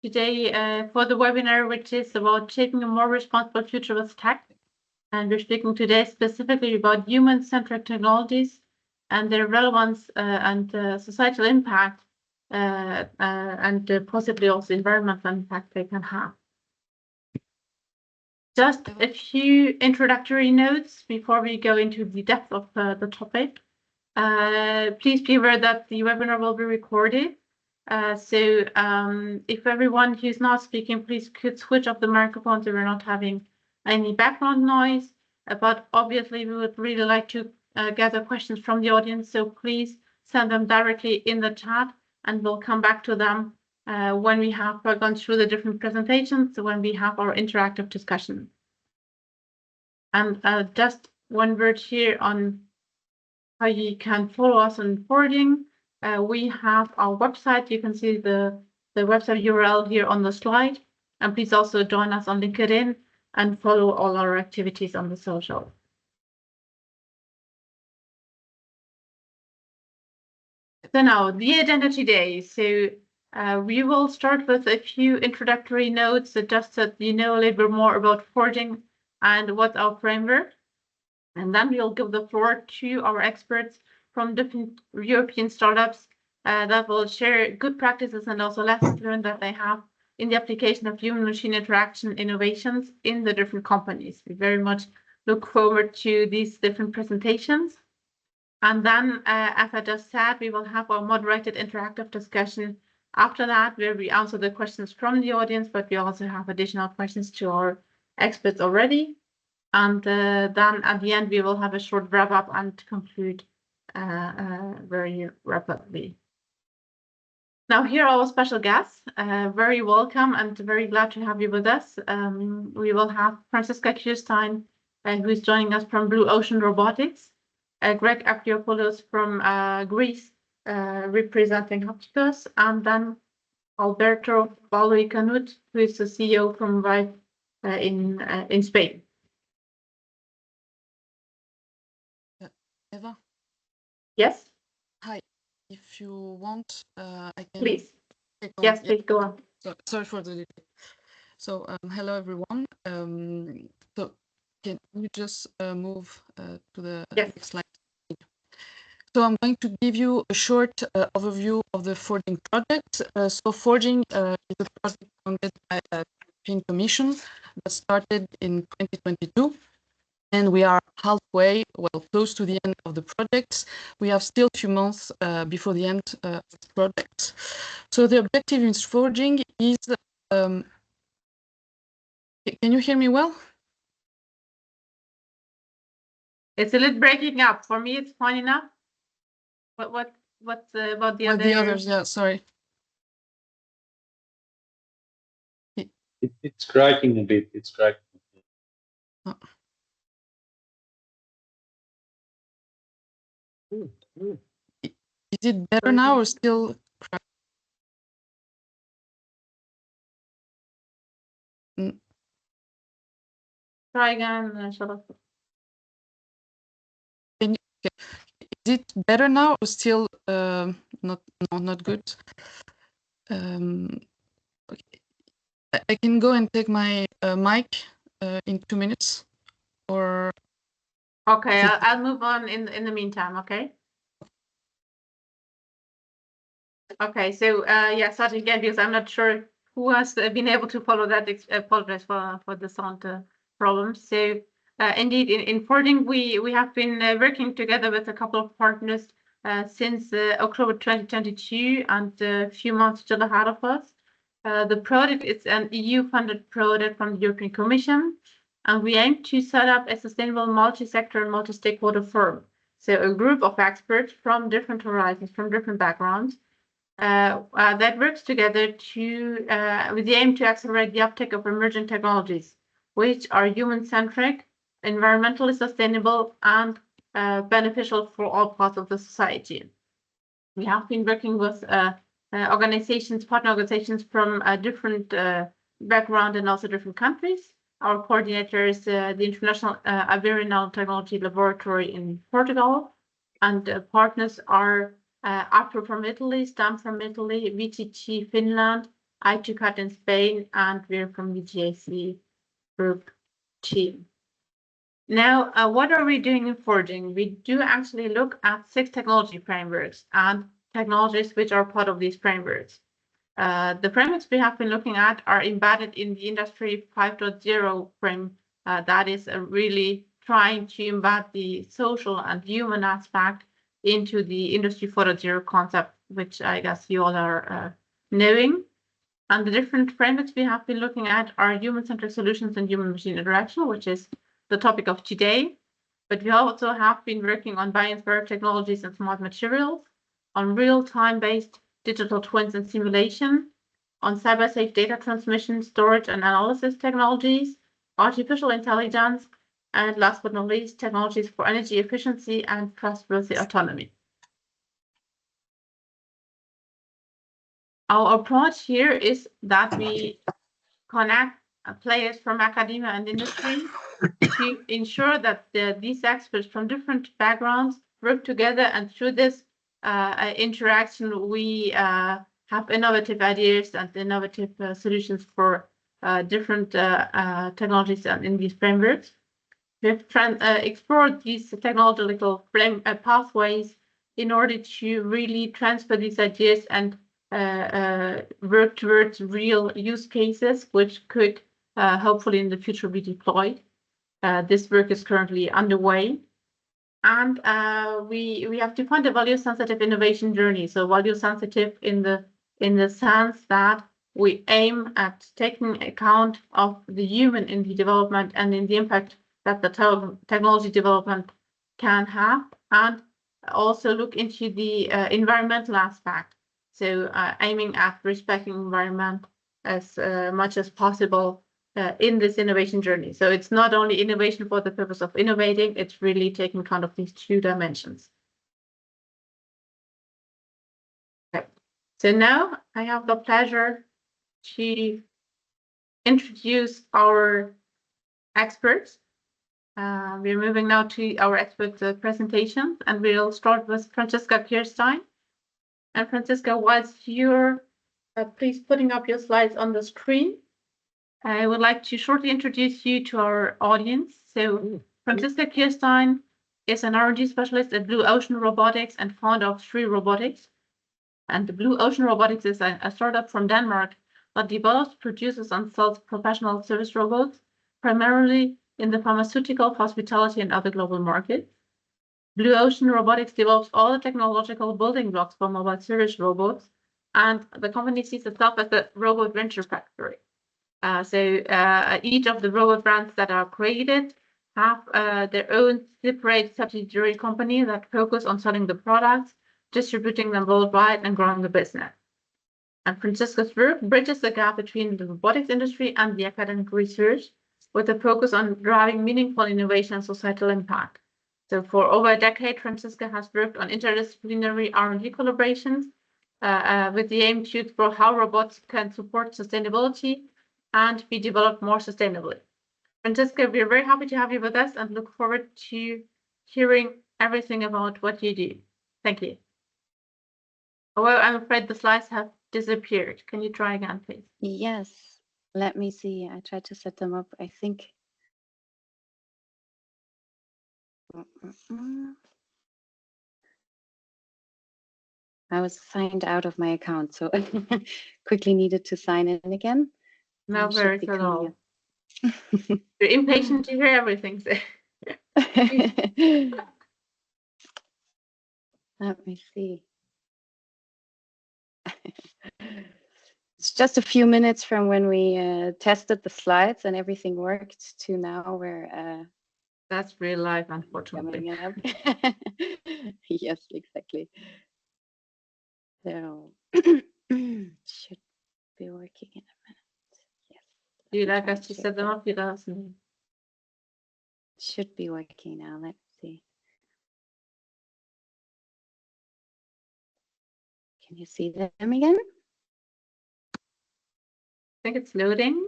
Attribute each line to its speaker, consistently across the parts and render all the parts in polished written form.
Speaker 1: today for the webinar, which is about shaping a more responsible future with tech. And we're speaking today specifically about human-centric technologies and their relevance and societal impact and possibly also environmental impact they can have. Just a few introductory notes before we go into the depth of the topic. Please be aware that the webinar will be recorded. So if everyone who's not speaking, please could switch off the microphone so we're not having any background noise. But obviously, we would really like to gather questions from the audience. So please send them directly in the chat and we'll come back to them when we have gone through the different presentations, when we have our interactive discussion. And just one word here on how you can follow us on forwarding. We have our website. You can see the website URL here on the slide. And please also join us on LinkedIn and follow all our activities on the social. So now, the agenda today. So we will start with a few introductory notes just so you know a little bit more about forwarding and what's our framework. And then we'll give the floor to our experts from different European startups that will share good practices and also lessons learned that they have in the application of human-machine interaction innovations in the different companies. We very much look forward to these different presentations. And then, as I just said, we will have our moderated interactive discussion after that, where we answer the questions from the audience, but we also have additional questions to our experts already. And then at the end, we will have a short wrap up and conclude very rapidly. Now, here are our special guests. Very welcome and very glad to have you with us. We will have Franziska Kirstein, who is joining us from Blue Ocean Robotics, Greg Apriopoulos from Greece, representing Haptikos, and then Alberto Baloi-Canut, who is the CEO from Vive in Spain.
Speaker 2: Eva?
Speaker 1: Yes?
Speaker 2: Hi. If you want, I can...
Speaker 1: Please. Yes, please go on.
Speaker 2: Sorry for the delay. So, hello, everyone. So, can you just move to the next slide? So, I'm going to give you a short overview of the Forging project. So, Forging is a project funded by the European Commission that started in 2022. And we are halfway, well, close to the end of the project. We have still a few months before the end of the project. So the objective in Forging is, can you hear me well?
Speaker 1: It's a little breaking up. For me, it's fine enough. What's about the other?
Speaker 2: The others, yeah, sorry.
Speaker 3: It's cracking a bit. It's cracking.
Speaker 2: Oh. Is it better now or still cracking?
Speaker 1: Try again, Charlotte.
Speaker 2: Is it better now or still not good? Okay. I can go and take my mic in 2 minutes, or...
Speaker 1: Okay, I'll move on in the meantime, okay? Okay, so yeah, starting again, because I'm not sure who has been able to follow that. Apologize for the sound problems. So indeed, in Forging, we have been working together with a couple of partners since October 2022, and a few months still ahead of us. The project is an EU-funded project from the European Commission, and we aim to set up a sustainable multi-sector and multi-stakeholder firm. So a group of experts from different horizons, from different backgrounds, that works together to with the aim to accelerate the uptake of emerging technologies, which are human-centric, environmentally sustainable, and beneficial for all parts of the society. We have been working with organizations, partner organizations from different background and also different countries. Our coordinator is the International Iberian Nanotechnology Laboratory in Portugal, and partners are APRO from Italy, STAM from Italy, VTT Finland, ITCAT in Spain, and we're from the GIC group team. Now, what are we doing in forging? We do actually look at 6 technology frameworks and technologies which are part of these frameworks. The frameworks we have been looking at are embedded in the Industry 5.0 frame that is really trying to embed the social and human aspect into the Industry 4.0 concept, which I guess you all are knowing. And the different frameworks we have been looking at are human-centric solutions and human-machine interaction, which is the topic of today. But we also have been working on bioinspired technologies and smart materials, on real-time-based digital twins and simulation, on cyber-safe data transmission, storage, and analysis technologies, artificial intelligence, and last but not least, technologies for energy efficiency and trustworthy autonomy. Our approach here is that we connect players from academia and industry to ensure that these experts from different backgrounds work together, and through this interaction, we have innovative ideas and innovative solutions for different technologies in these frameworks. We have explored these technological pathways in order to really transfer these ideas and work towards real use cases, which could hopefully in the future be deployed. This work is currently underway. And we have defined a value-sensitive innovation journey. So value-sensitive in the sense that we aim at taking account of the human in the development and in the impact that the technology development can have, and also look into the environmental aspect. So aiming at respecting environment as much as possible in this innovation journey. So it's not only innovation for the purpose of innovating, it's really taking account of these 2 dimensions. Okay. So now I have the pleasure to introduce our experts. We're moving now to our expert presentation, and we'll start with Francesca Kirstein. And Francesca, whilst you're please putting up your slides on the screen, I would like to shortly introduce you to our audience. So Francesca Kirstein is an R&D specialist at Blue Ocean Robotics and founder of Three Robotics. And the Blue Ocean Robotics is a startup from Denmark that develops, produces, and sells professional service robots, primarily in the pharmaceutical, hospitality, and other global markets. Blue Ocean Robotics develops all the technological building blocks for mobile service robots, and the company sees itself as a robot venture factory. Each of the robot brands that are created have their own separate subsidiary company that focus on selling the products, distributing them worldwide, and growing the business. And Francesca's work bridges the gap between the robotics industry and the academic research, with a focus on driving meaningful innovation and societal impact. So for over a decade, Francesca has worked on interdisciplinary R&D collaborations with the aim to explore how robots can support sustainability and be developed more sustainably. Francesca, we're very happy to have you with us and look forward to hearing everything about what you do. Thank you. Although I'm afraid the slides have disappeared. Can you try again, please?
Speaker 4: Yes, let me see. I tried to set them up, I think. I was signed out of my account, so quickly needed to sign in again.
Speaker 1: No worries at all. You're impatient to hear everything. So.
Speaker 4: Let me see. It's just a few minutes from when we tested the slides and everything worked to now where
Speaker 1: that's real life, unfortunately.
Speaker 4: Yes, exactly. So should be working in a minute. Yes.
Speaker 1: Do you like us to set them up? It doesn't.
Speaker 4: Should be working now. Let's see. Can you see them again?
Speaker 1: I think it's loading.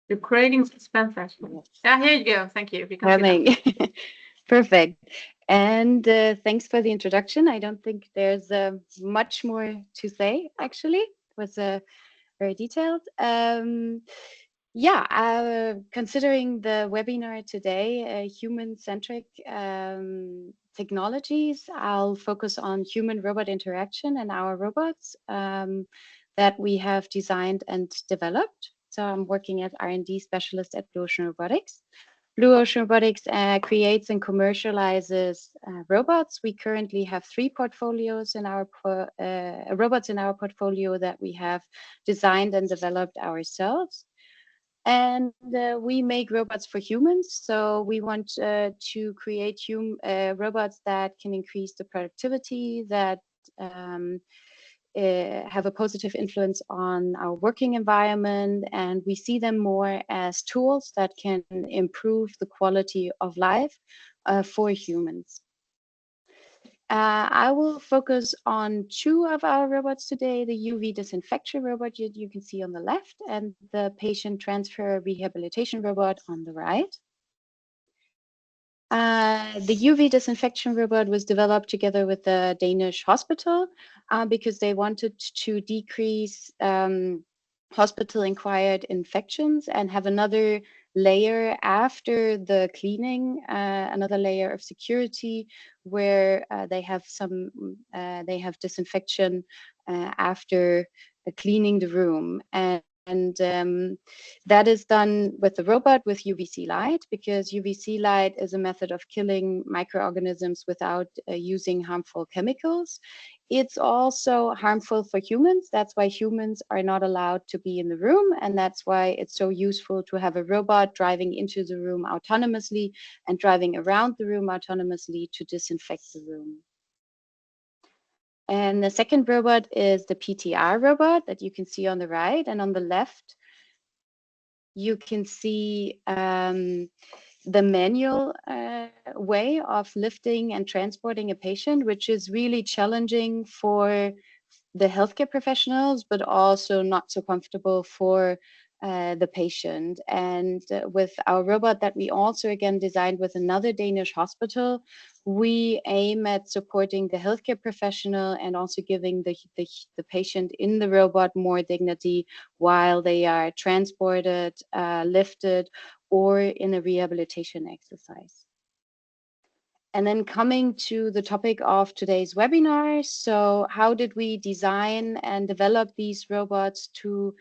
Speaker 1: You're creating suspense, actually.
Speaker 4: Yes.
Speaker 1: Yeah, here you go. Thank you. You can see that.
Speaker 4: Coming. Perfect. And thanks for the introduction. I don't think there's much more to say, actually. It was very detailed. Yeah, considering the webinar today, human-centric technologies, I'll focus on human-robot interaction and our robots that we have designed and developed. So I'm working as R&D specialist at Blue Ocean Robotics. Blue Ocean Robotics creates and commercializes robots. We currently have 3 portfolios in our robots in our portfolio that we have designed and developed ourselves. And we make robots for humans. So we want to create robots that can increase the productivity, that have a positive influence on our working environment, and we see them more as tools that can improve the quality of life for humans. I will focus on 2 of our robots today, the UV disinfection robot you can see on the left, and the patient transfer rehabilitation robot on the right. The UV disinfection robot was developed together with the Danish hospital because they wanted to decrease hospital-acquired infections and have another layer after the cleaning, another layer of security where they have disinfection after cleaning the room. And that is done with the robot with UVC light, because UVC light is a method of killing microorganisms without using harmful chemicals. It's also harmful for humans. That's why humans are not allowed to be in the room. And that's why it's so useful to have a robot driving into the room autonomously and driving around the room autonomously to disinfect the room. And the second robot is the PTR robot that you can see on the right, and on the left, you can see the manual way of lifting and transporting a patient, which is really challenging for the healthcare professionals, but also not so comfortable for the patient. And with our robot that we also again designed with another Danish hospital, we aim at supporting the healthcare professional and also giving the patient in the robot more dignity while they are transported, lifted, or in a rehabilitation exercise. And then coming to the topic of today's webinar, so how did we design and develop these robots to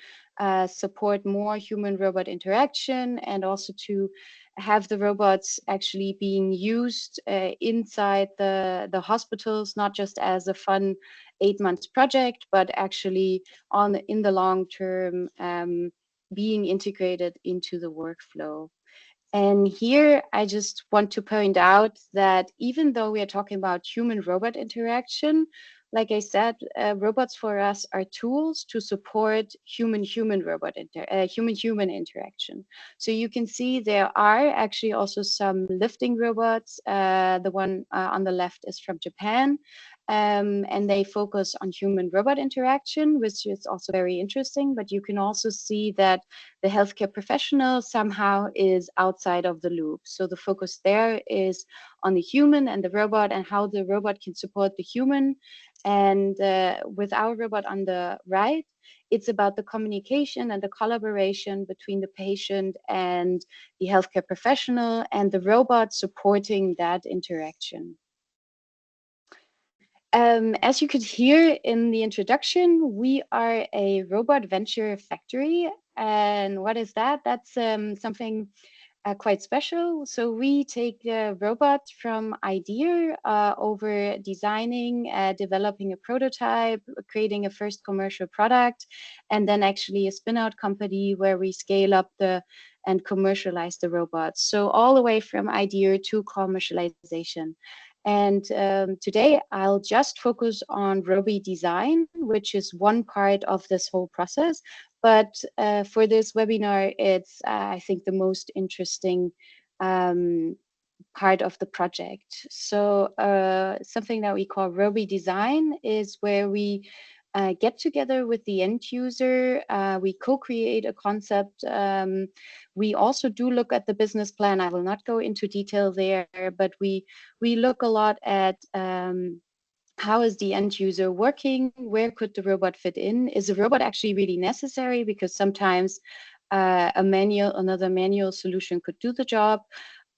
Speaker 4: support more human-robot interaction and also to have the robots actually being used inside the hospitals, not just as a fun 8-month project, but actually in the long term being integrated into the workflow. And here I just want to point out that even though we are talking about human-robot interaction, like I said, robots for us are tools to support human-human interaction. So you can see there are actually also some lifting robots. The one on the left is from Japan. And they focus on human-robot interaction, which is also very interesting. But you can also see that the healthcare professional somehow is outside of the loop. So the focus there is on the human and the robot and how the robot can support the human. And with our robot on the right, it's about the communication and the collaboration between the patient and the healthcare professional and the robot supporting that interaction. As you could hear in the introduction, we are a robot venture factory. And what is that? That's something quite special. So we take the robot from idea over designing, developing a prototype, creating a first commercial product, and then actually a spin-out company where we scale up and commercialize the robots. So all the way from idea to commercialization. And today I'll just focus on Robi design, which is one part of this whole process. But for this webinar, it's, I think, the most interesting part of the project. So something that we call Robi design is where we get together with the end user. We co-create a concept. We also do look at the business plan. I will not go into detail there, but we look a lot at how is the end user working? Where could the robot fit in? Is a robot actually really necessary? Because sometimes another manual solution could do the job.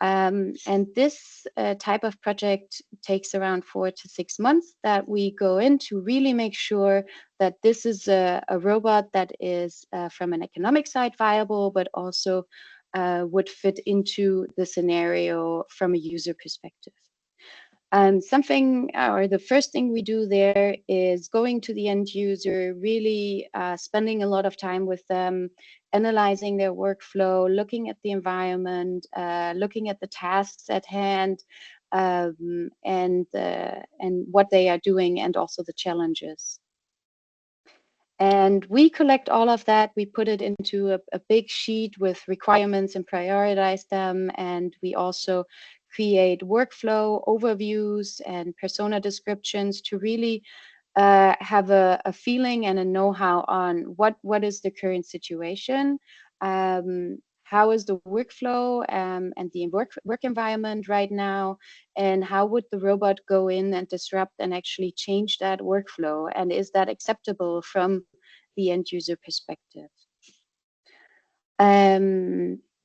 Speaker 4: And this type of project takes around 4 to 6 months that we go in to really make sure that this is a robot that is from an economic side viable, but also would fit into the scenario from a user perspective. The first thing we do there is going to the end user, really spending a lot of time with them, analyzing their workflow, looking at the environment, looking at the tasks at hand, and what they are doing, and also the challenges. And we collect all of that, we put it into a big sheet with requirements and prioritize them. And we also create workflow overviews and persona descriptions to really have a feeling and a know-how on what is the current situation, how is the workflow and the work environment right now, and how would the robot go in and disrupt and actually change that workflow, and is that acceptable from the end user perspective.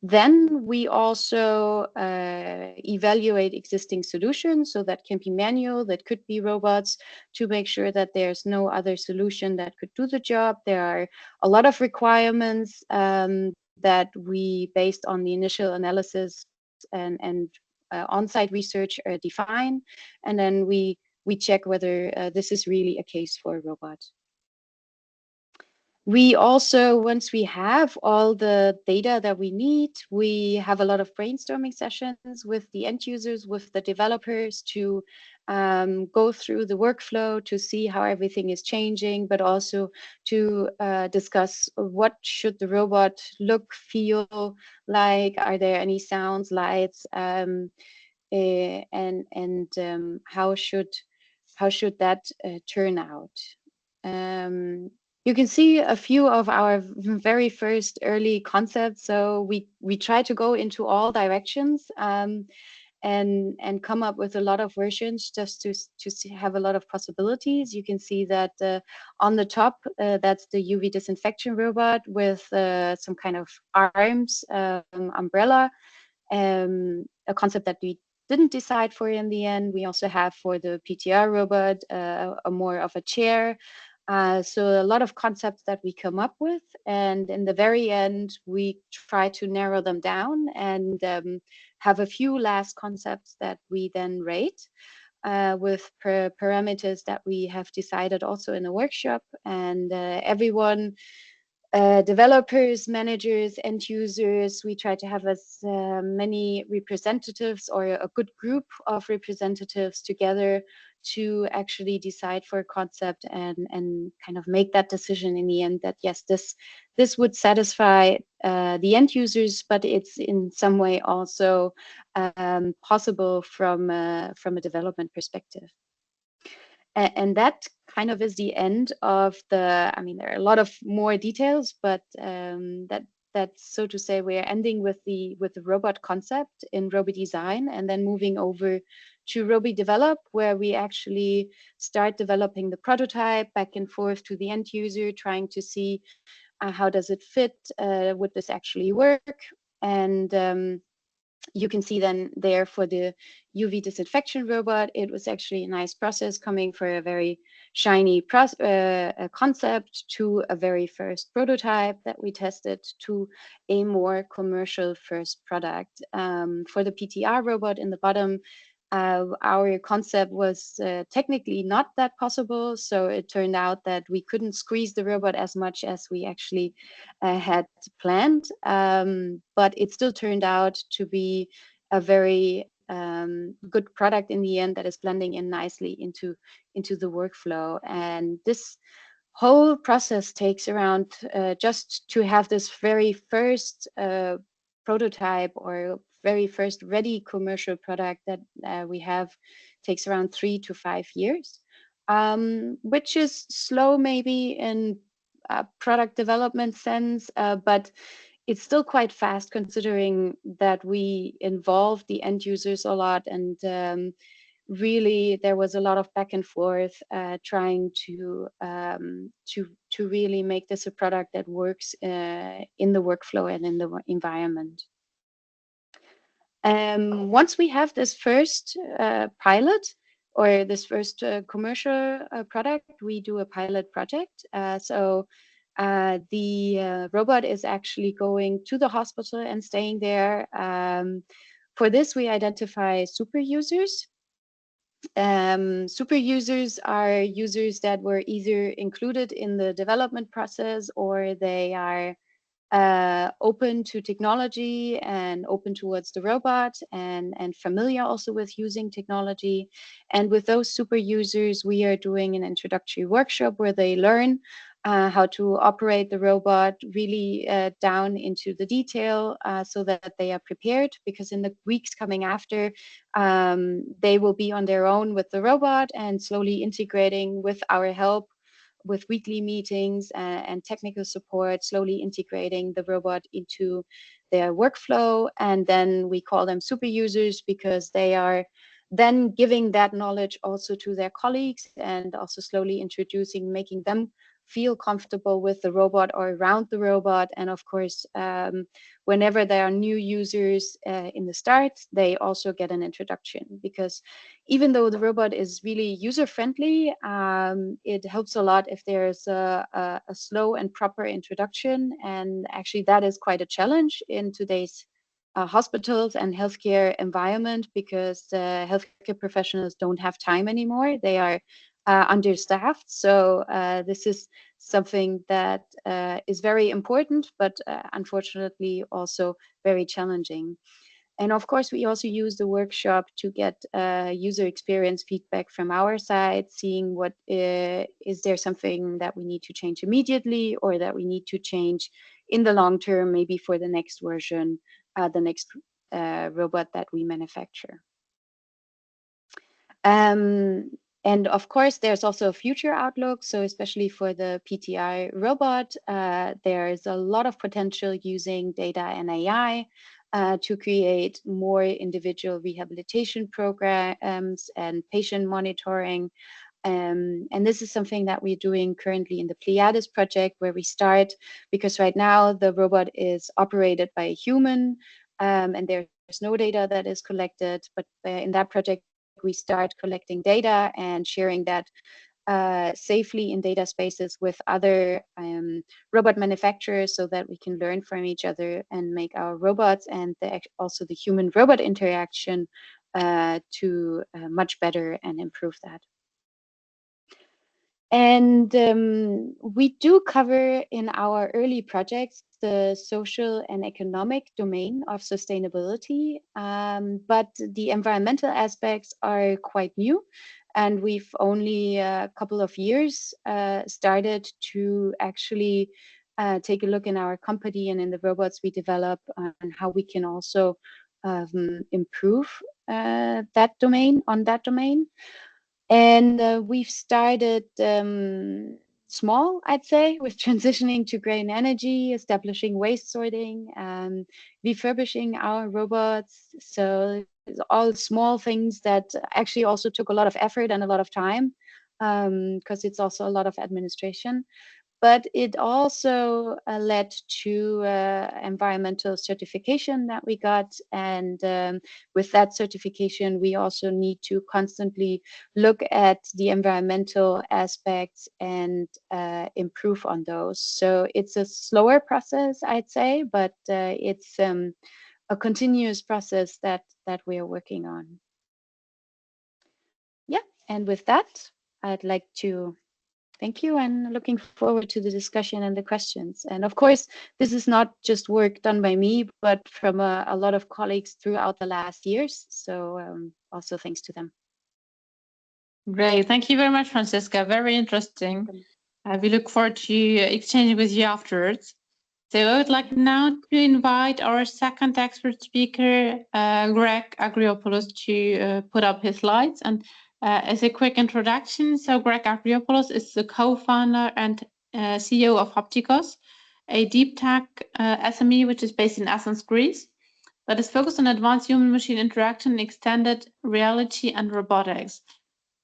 Speaker 4: Then we also evaluate existing solutions, so that can be manual, that could be robots, to make sure that there's no other solution that could do the job. There are a lot of requirements that we, based on the initial analysis and on-site research, define, and then we check whether this is really a case for a robot. We also, once we have all the data that we need, we have a lot of brainstorming sessions with the end users, with the developers, to go through the workflow, to see how everything is changing, but also to discuss what should the robot look, feel like, are there any sounds, lights, and how should that turn out. You can see a few of our very first early concepts. So we try to go into all directions and come up with a lot of versions, just to have a lot of possibilities. You can see that on the top, that's the UV disinfection robot with some kind of arms, umbrella, a concept that we didn't decide for in the end. We also have for the PTR robot a more of a chair. So a lot of concepts that we come up with, and in the very end, we try to narrow them down and have a few last concepts that we then rate with parameters that we have decided also in a workshop. And everyone, developers, managers, end users, we try to have as many representatives, or a good group of representatives, together to actually decide for a concept and kind of make that decision in the end, that yes, this would satisfy the end users, but it's in some way also possible from a development perspective. And that kind of is the end of the, I mean, there are a lot of more details, but that's, so to say, we're ending with the robot concept in Roby Design, and then moving over to Roby Develop, where we actually start developing the prototype back and forth to the end user, trying to see how does it fit, would this actually work? And you can see then there for the UV disinfection robot, it was actually a nice process, coming for a very shiny concept to a very first prototype that we tested to a more commercial first product. For the PTR robot in the bottom, our concept was technically not that possible, so it turned out that we couldn't squeeze the robot as much as we actually had planned, but it still turned out to be a very good product in the end, that is blending in nicely into the workflow. And this whole process takes around, just to have this very first prototype, or very first ready commercial product that we have, takes around 3 to 5 years. which is slow maybe in product development sense, but it's still quite fast considering that we involve the end users a lot, and really there was a lot of back and forth trying to really make this a product that works in the workflow and in the environment. Once we have this first pilot or this first commercial product, we do a pilot project. The robot is actually going to the hospital and staying there. For this, we identify super users. Super users are users that were either included in the development process, or they are open to technology and open towards the robot, and familiar also with using technology. And with those super users, we are doing an introductory workshop where they learn how to operate the robot really down into the detail, so that they are prepared, because in the weeks coming after, they will be on their own with the robot and slowly integrating with our help, with weekly meetings and technical support, slowly integrating the robot into their workflow. And then we call them super users because they are then giving that knowledge also to their colleagues, and also slowly introducing, making them feel comfortable with the robot or around the robot. And of course, whenever there are new users in the start, they also get an introduction, because even though the robot is really user-friendly, it helps a lot if there's a slow and proper introduction. And actually that is quite a challenge in today's hospitals and healthcare environment, because healthcare professionals don't have time anymore. They are understaffed. So this is something that is very important, but unfortunately also very challenging. And of course, we also use the workshop to get user experience feedback from our side, seeing what is there something that we need to change immediately, or that we need to change in the long term, maybe for the next version, the next robot that we manufacture. And of course, there's also a future outlook. So especially for the PTI robot, there's a lot of potential using data and AI to create more individual rehabilitation programs and patient monitoring. And this is something that we're doing currently in the Pleiades project, where we start, because right now the robot is operated by a human, and there's no data that is collected. But in that project, we start collecting data and sharing that safely in data spaces with other robot manufacturers, so that we can learn from each other and make our robots and also the human-robot interaction to much better and improve that. And we do cover in our early projects the social and economic domain of sustainability, but the environmental aspects are quite new. And we've only a couple of years started to actually take a look in our company and in the robots we develop on how we can also improve that domain. And we've started small, I'd say, with transitioning to green energy, establishing waste sorting, refurbishing our robots. So it's all small things that actually also took a lot of effort and a lot of time, because it's also a lot of administration. But it also led to environmental certification that we got. And with that certification, we also need to constantly look at the environmental aspects and improve on those. So it's a slower process, I'd say, but it's a continuous process that we are working on. Yeah, and with that, I'd like to thank you, and looking forward to the discussion and the questions. And of course, this is not just work done by me, but from a lot of colleagues throughout the last years. So also thanks to them.
Speaker 1: Great. Thank you very much, Franziska. Very interesting. We look forward to exchanging with you afterwards. So I would like now to invite our second expert speaker, Greg Agriopoulos, to put up his slides. And As a quick introduction, so Greg Avriopoulos is the co-founder and CEO of Hoptikos, a deep tech SME which is based in Athens, Greece, that is focused on advanced human-machine interaction, extended reality, and robotics.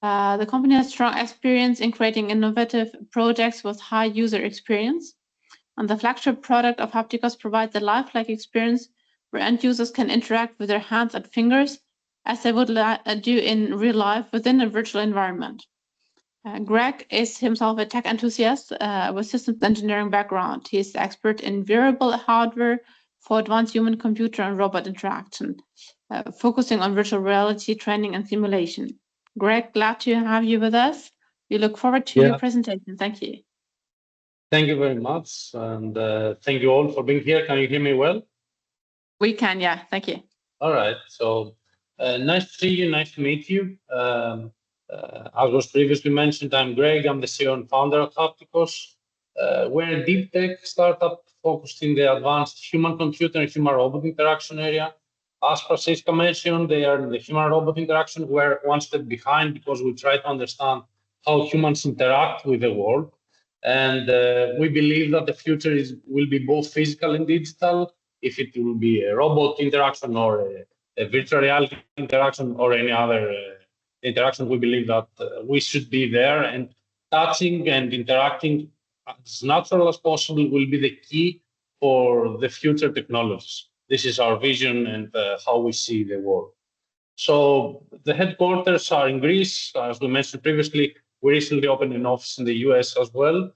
Speaker 1: The company has strong experience in creating innovative projects with high user experience. And the flagship product of Hoptikos provides a lifelike experience where end users can interact with their hands and fingers as they would do in real life within a virtual environment. Greg is himself a tech enthusiast with systems engineering background. He is expert in wearable hardware for advanced human-computer and robot interaction, focusing on virtual reality training and simulation. Greg, glad to have you with us. We look forward to your presentation. Thank you.
Speaker 3: Thank you very much, and thank you all for being here. Can you hear me well?
Speaker 1: We can, yeah. Thank you.
Speaker 3: All right. So nice to see you. Nice to meet you. As was previously mentioned, I'm Greg. I'm the CEO and founder of Hoptikos. We're a deep tech startup focused in the advanced human-computer and human-robot interaction area. As Francisca mentioned, they are in the human-robot interaction. We're one step behind because we try to understand how humans interact with the world. And we believe that the future will be both physical and digital. If it will be a robot interaction or a virtual reality interaction or any other interaction, we believe that we should be there, and touching and interacting as natural as possible will be the key for the future technologies. This is our vision and how we see the world. So the headquarters are in Greece. As we mentioned previously, we recently opened an office in the US as well.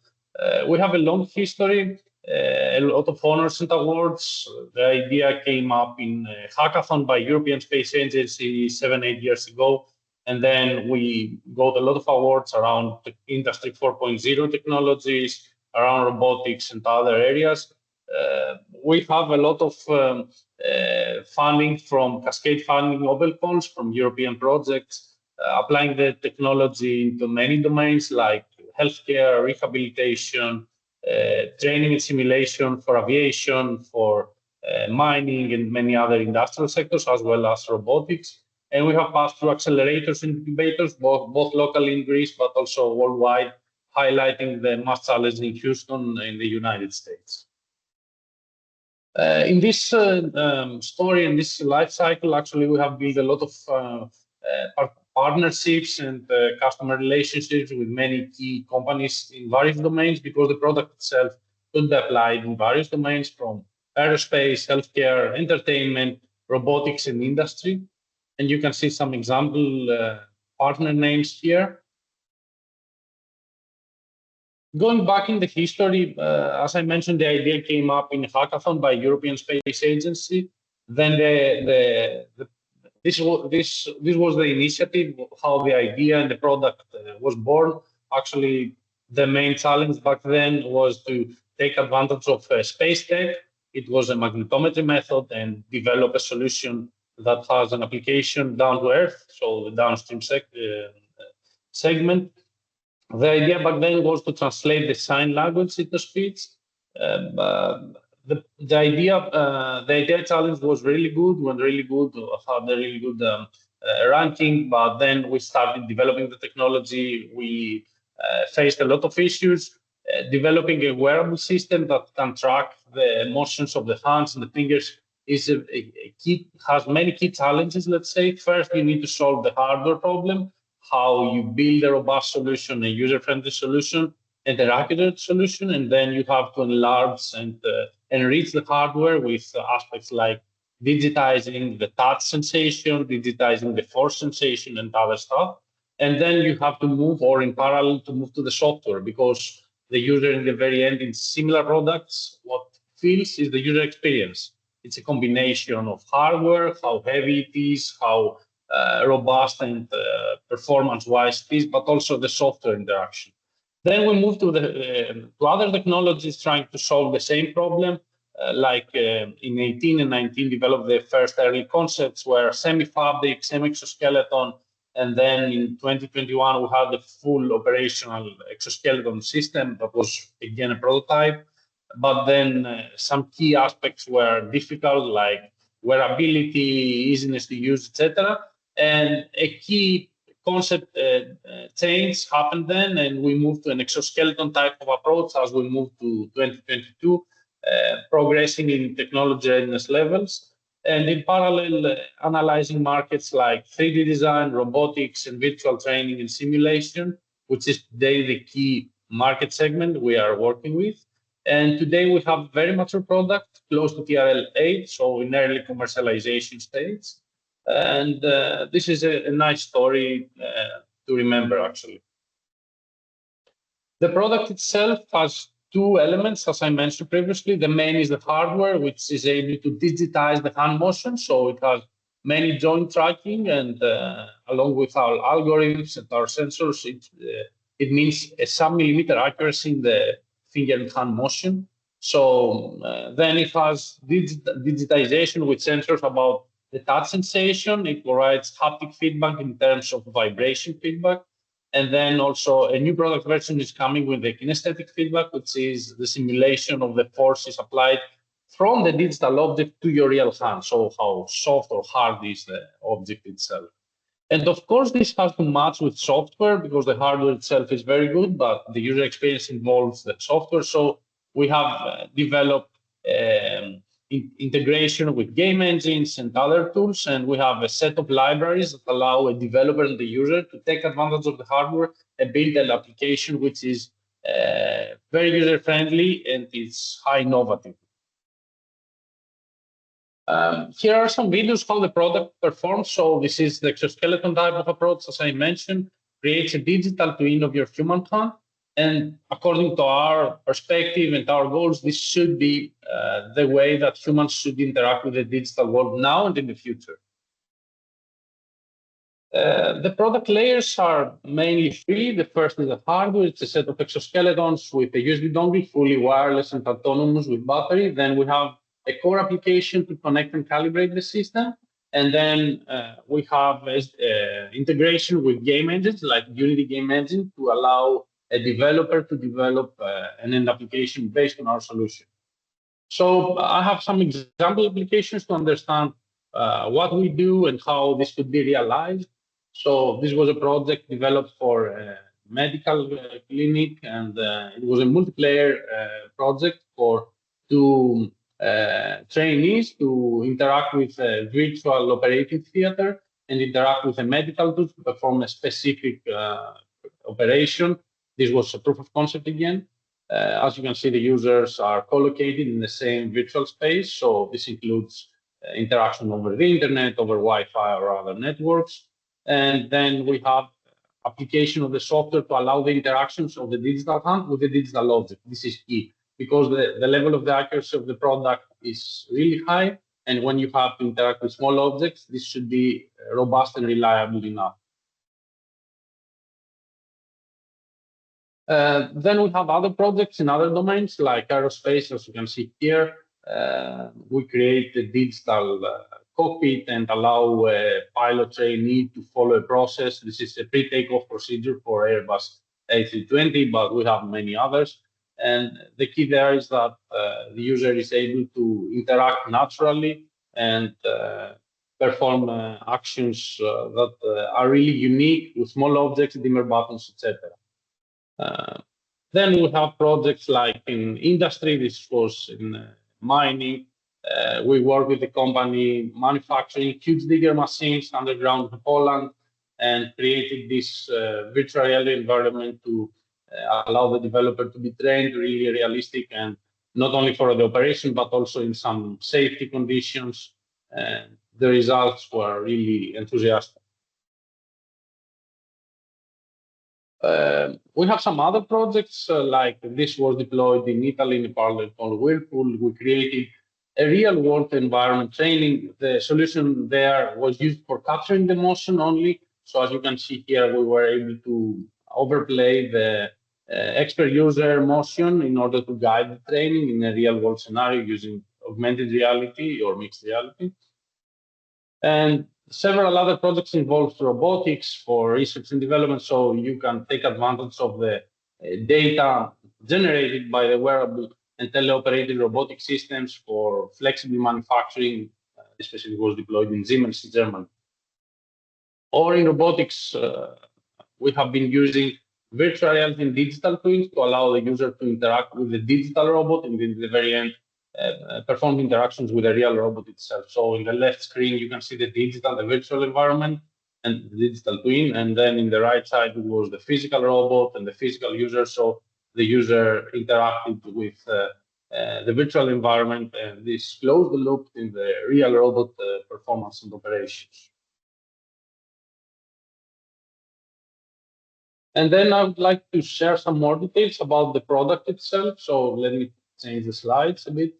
Speaker 3: We have a long history, a lot of honors and awards. The idea came up in a hackathon by European Space Agency 7-8 years ago. And then we got a lot of awards around Industry 4.0 technologies, around robotics and other areas. We have a lot of funding from Cascade Funding Nobel Calls from European projects, applying the technology into many domains like healthcare, rehabilitation, training and simulation for aviation, for mining and many other industrial sectors, as well as robotics. And we have passed through accelerators and incubators, both locally in Greece, but also worldwide, highlighting the mass challenge in Houston in the United States. In this story, in this life cycle, actually, we have built a lot of partnerships and customer relationships with many key companies in various domains, because the product itself could be applied in various domains from aerospace, healthcare, entertainment, robotics, and industry. And you can see some example partner names here. Going back in the history, as I mentioned, the idea came up in a hackathon by European Space Agency. Then this was the initiative, how the idea and the product was born. Actually, the main challenge back then was to take advantage of space tech. It was a magnetometry method, and develop a solution that has an application down to Earth, so the downstream segment. The idea back then was to translate the sign language into speech. The idea challenge was really good, had a really good ranking, but then we started developing the technology. We faced a lot of issues. Developing a wearable system that can track the motions of the hands and the fingers has many key challenges, let's say. First, you need to solve the hardware problem, how you build a robust solution, a user-friendly solution, and an accurate solution, and then you have to enlarge and enrich the hardware with aspects like digitizing the touch sensation, digitizing the force sensation, and other stuff. And then you have to move, or in parallel, to move to the software, because the user in the very end, in similar products, what feels is the user experience. It's a combination of hardware, how heavy it is, how robust and performance-wise it is, but also the software interaction. Then we move to other technologies trying to solve the same problem. In 18 and 19, developed the first early concepts where semi-fabric, semi-exoskeleton, and then in 2021 we had the full operational exoskeleton system that was again a prototype. But then some key aspects were difficult, like wearability, easiness to use, etc. And a key concept change happened then, and we moved to an exoskeleton type of approach as we moved to 2022, progressing in technology readiness levels, and in parallel, analyzing markets like 3D design, robotics, and virtual training and simulation, which is today the key market segment we are working with. And today we have very mature product, close to TRL 8, so in early commercialization stage. And this is a nice story to remember, actually. The product itself has two elements, as I mentioned previously. The main is the hardware, which is able to digitize the hand motion. So it has many joint tracking, and along with our algorithms and our sensors, it means a sub-millimeter accuracy in the finger and hand motion. So then it has digitization with sensors about the touch sensation. It provides haptic feedback in terms of vibration feedback. And then also a new product version is coming with the kinesthetic feedback, which is the simulation of the forces applied from the digital object to your real hand. So how soft or hard is the object itself. And of course, this has to match with software because the hardware itself is very good, but the user experience involves the software. So we have developed integration with game engines and other tools, and we have a set of libraries that allow a developer and the user to take advantage of the hardware and build an application which is very user-friendly and it's high innovative. Here are some videos how the product performs. So this is the exoskeleton type of approach, as I mentioned, creates a digital twin of your human hand. And according to our perspective and our goals, this should be the way that humans should interact with the digital world now and in the future. The product layers are mainly three. The first is the hardware. It's a set of exoskeletons with a USB dongle, fully wireless and autonomous with battery. Then we have a core application to connect and calibrate the system. And then we have integration with game engines like Unity Game Engine to allow a developer to develop an end application based on our solution. So I have some example applications to understand what we do and how this could be realized. So this was a project developed for a medical clinic, and it was a multiplayer project for two trainees to interact with a virtual operating theater and interact with a medical tool to perform a specific operation. This was a proof of concept again. As you can see, the users are co-located in the same virtual space. So this includes interaction over the internet, over Wi-Fi or other networks. And then we have application of the software to allow the interactions of the digital hand with the digital object. This is key because the level of the accuracy of the product is really high. And when you have to interact with small objects, this should be robust and reliable enough. Then we have other projects in other domains like aerospace, as you can see here. We create a digital cockpit and allow a pilot trainee to follow a process. This is a pre-takeoff procedure for Airbus A320, but we have many others. And the key there is that the user is able to interact naturally and perform actions that are really unique with small objects, dimmer buttons, etc. Then we have projects like in industry. This was in mining. We work with the company manufacturing huge digger machines underground in Poland and created this virtual reality environment to allow the developer to be trained really realistic and not only for the operation, but also in some safety conditions. And the results were really enthusiastic. We have some other projects like this was deployed in Italy in a parallel called Whirlpool. We created a real world environment training. The solution there was used for capturing the motion only. So as you can see here, we were able to overlay the expert user motion in order to guide the training in a real world scenario using augmented reality or mixed reality. And several other projects involve robotics for research and development, so you can take advantage of the data generated by the wearable and teleoperated robotic systems for flexible manufacturing. Especially was deployed in Siemens in Germany. Or in robotics, we have been using virtual reality and digital twins to allow the user to interact with the digital robot and in the very end perform interactions with the real robot itself. So in the left screen, you can see the digital, the virtual environment and the digital twin. And then in the right side, it was the physical robot and the physical user. So the user interacted with the virtual environment, and this closed the loop in the real robot performance and operations. And then I would like to share some more details about the product itself. So let me change the slides a bit.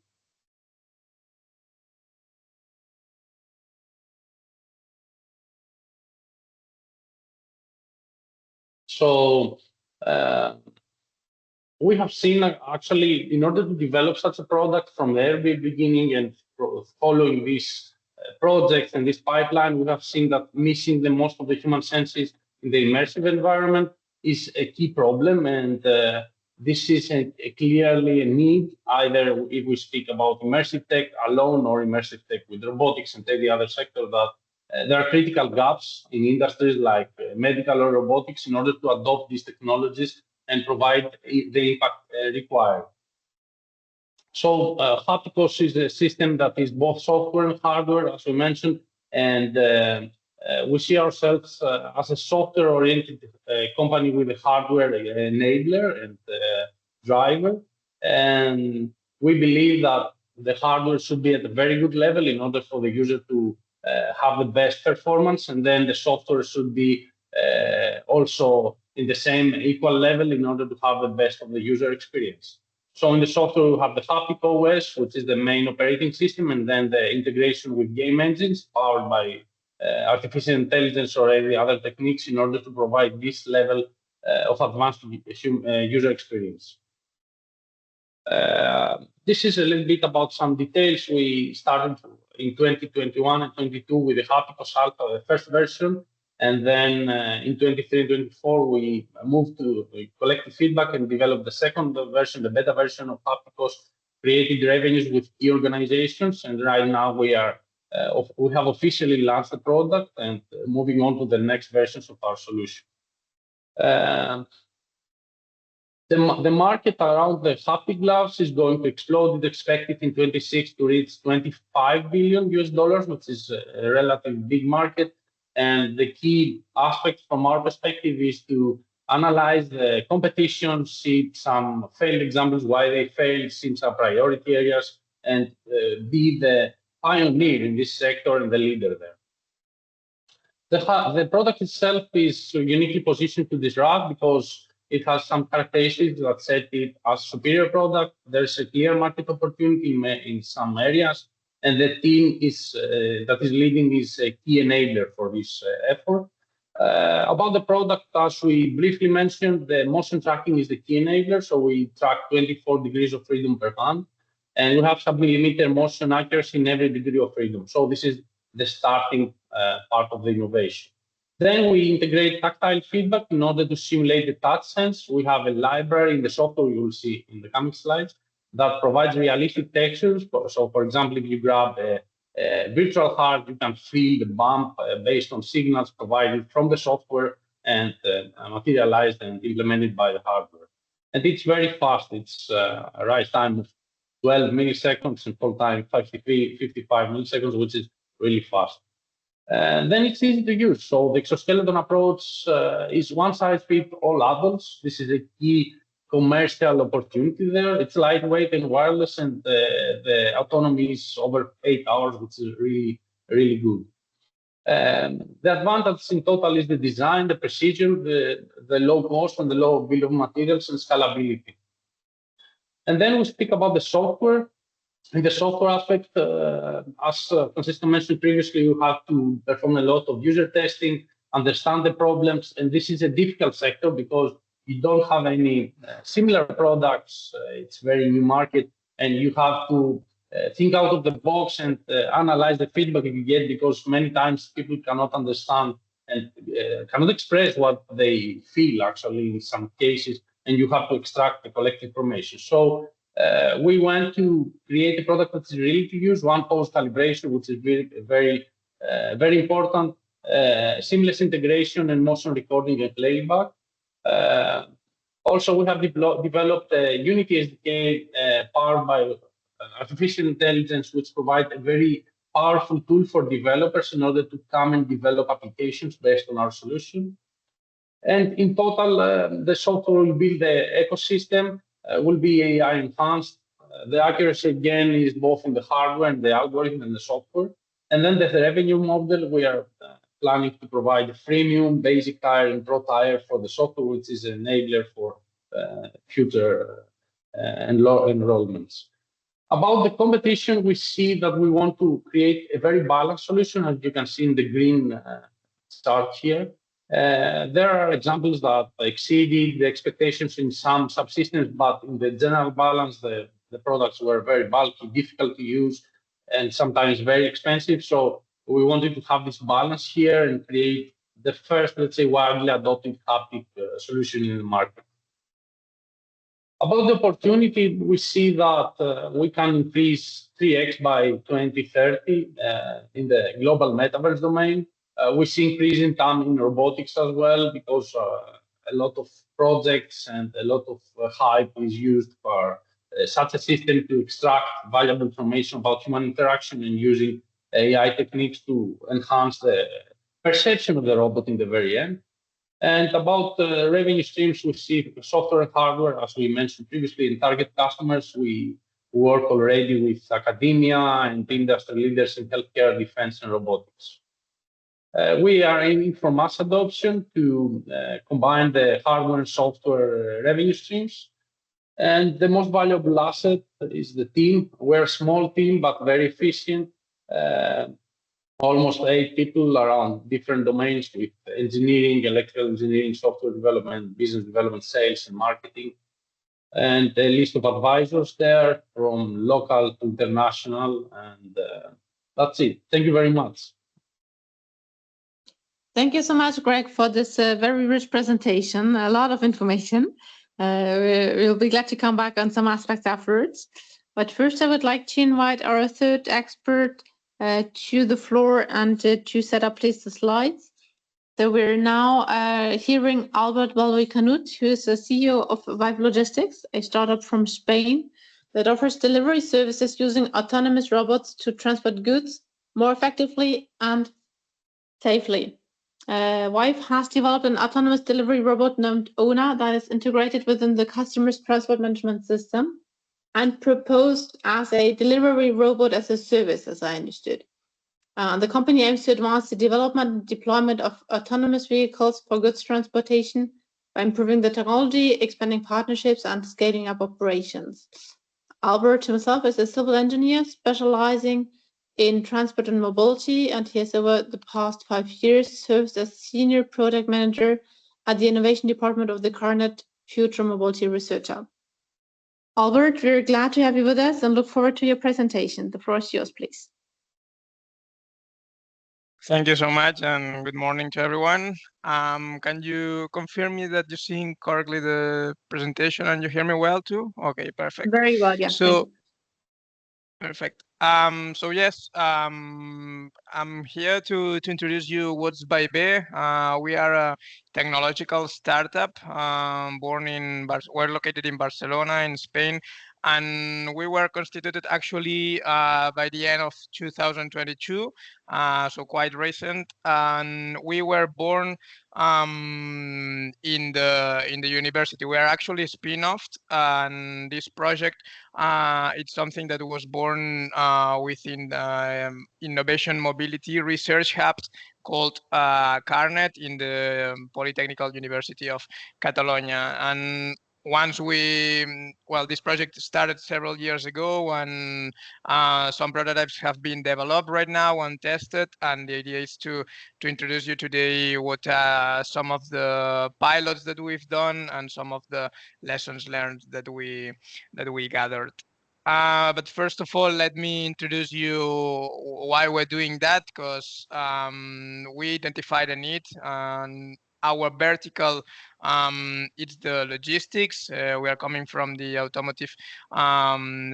Speaker 3: So we have seen actually, in order to develop such a product from the very beginning and following this project and this pipeline, we have seen that missing the most of the human senses in the immersive environment is a key problem. And this is clearly a need, either if we speak about immersive tech alone or immersive tech with robotics and any other sector, that there are critical gaps in industries like medical or robotics in order to adopt these technologies and provide the impact required. So Haptikos is a system that is both software and hardware, as we mentioned, and we see ourselves as a software-oriented company with a hardware enabler and driver. And we believe that the hardware should be at a very good level in order for the user to have the best performance, and then the software should be also in the same equal level in order to have the best of the user experience. So in the software, we have the Haptik OS, which is the main operating system, and then the integration with game engines powered by artificial intelligence or any other techniques in order to provide this level of advanced user experience. This is a little bit about some details. We started in 2021 and 22 with the Haptikos Alpha, the first version. And then in 23 and 24, we moved to collective feedback and developed the second version, the beta version of Haptikos, created revenues with key organizations. And right now we have officially launched the product and moving on to the next versions of our solution. The market around the Haptik gloves is going to explode. It's expected in 26 to reach $25 billion, which is a relatively big market. And the key aspect from our perspective is to analyze the competition, see some failed examples, why they failed, see some priority areas, and be the pioneer in this sector and the leader there. The product itself is uniquely positioned to disrupt because it has some characteristics that set it as superior product. There's a clear market opportunity in some areas, and the team that is leading is a key enabler for this effort. About the product, as we briefly mentioned, the motion tracking is the key enabler. So we track 24 degrees of freedom per hand, and we have sub-millimeter motion accuracy in every degree of freedom. So this is the starting part of the innovation. Then we integrate tactile feedback in order to simulate the touch sense. We have a library in the software you will see in the coming slides that provides realistic textures. So for example, if you grab a virtual heart, you can feel the bump based on signals provided from the software and materialized and implemented by the hardware. And it's very fast. It's a rise time of 12 milliseconds and hold time 55 milliseconds, which is really fast. Then it's easy to use. So the exoskeleton approach is one size fits all adults. This is a key commercial opportunity there. It's lightweight and wireless, and the autonomy is over 8 hours, which is really, really good. The advantage in total is the design, the precision, the low cost and the low bill of materials and scalability. And then we speak about the software. In the software aspect, as Francisco mentioned previously, you have to perform a lot of user testing, understand the problems, and this is a difficult sector because you don't have any similar products. It's a very new market, and you have to think out of the box and analyze the feedback you get, because many times people cannot understand and cannot express what they feel actually in some cases, and you have to extract the collected information. So we want to create a product that is really to use, one post calibration, which is very important. seamless integration and motion recording and playback. Also, we have developed a Unity SDK powered by artificial intelligence, which provide a very powerful tool for developers in order to come and develop applications based on our solution. And in total, the software will build the ecosystem, will be AI enhanced. The accuracy again is both in the hardware and the algorithm and the software. And then the revenue model, we are planning to provide a freemium, basic tier, and pro tier for the software, which is an enabler for future enrollments. About the competition, we see that we want to create a very balanced solution, as you can see in the green chart here. There are examples that exceeded the expectations in some subsystems, but in the general balance, the products were very bulky, difficult to use, and sometimes very expensive. So we wanted to have this balance here and create the first, let's say, widely adopted haptic solution in the market. About the opportunity, we see that we can increase 3x by 2030 in the global metaverse domain. We see increase in time in robotics as well, because a lot of projects and a lot of hype is used for such a system to extract valuable information about human interaction and using AI techniques to enhance the perception of the robot in the very end. And about revenue streams, we see software and hardware, as we mentioned previously, in target customers. We work already with academia and industry leaders in healthcare, defense, and robotics. We are aiming for mass adoption to combine the hardware and software revenue streams. And the most valuable asset is the team. We're a small team, but very efficient. Almost 8 people around different domains with engineering, electrical engineering, software development, business development, sales, and marketing. And a list of advisors there from local to international. And that's it. Thank you very much.
Speaker 1: Thank you so much, Greg, for this very rich presentation. A lot of information. We'll be glad to come back on some aspects afterwards. But first, I would like to invite our third expert to the floor and to set up, please, the slides. So we're now hearing Albert Baldry-Canut, who is the CEO of Vive Logistics, a startup from Spain that offers delivery services using autonomous robots to transport goods more effectively and safely. Vive has developed an autonomous delivery robot named Ona that is integrated within the customer's transport management system and proposed as a delivery robot as a service, as I understood. The company aims to advance the development and deployment of autonomous vehicles for goods transportation by improving the technology, expanding partnerships, and scaling up operations. Albert himself is a civil engineer specializing in transport and mobility, and he has over the past 5 years served as senior product manager at the innovation department of the Carnet Future Mobility Research Hub. Albert, we're glad to have you with us and look forward to your presentation. The floor is yours, please.
Speaker 5: Thank you so much, and good morning to everyone. Can you confirm me that you're seeing correctly the presentation and you hear me well too? Okay, perfect.
Speaker 1: Very well, yes.
Speaker 5: So, perfect. So yes, I'm here to introduce you what's Vive. We are a technological startup we're located in Barcelona, in Spain, and we were constituted actually by the end of 2022, so quite recent. And we were born in the university. We are actually spin-offed, and this project it's something that was born within the Innovation Mobility Research Hub called Carnet in the Polytechnical University of Catalonia. And once this project started several years ago, and some prototypes have been developed right now and tested, and the idea is to introduce you today what some of the pilots that we've done and some of the lessons learned that we gathered. But first of all, let me introduce you why we're doing that, because we identified a need, and our vertical, it's the logistics. We are coming from the automotive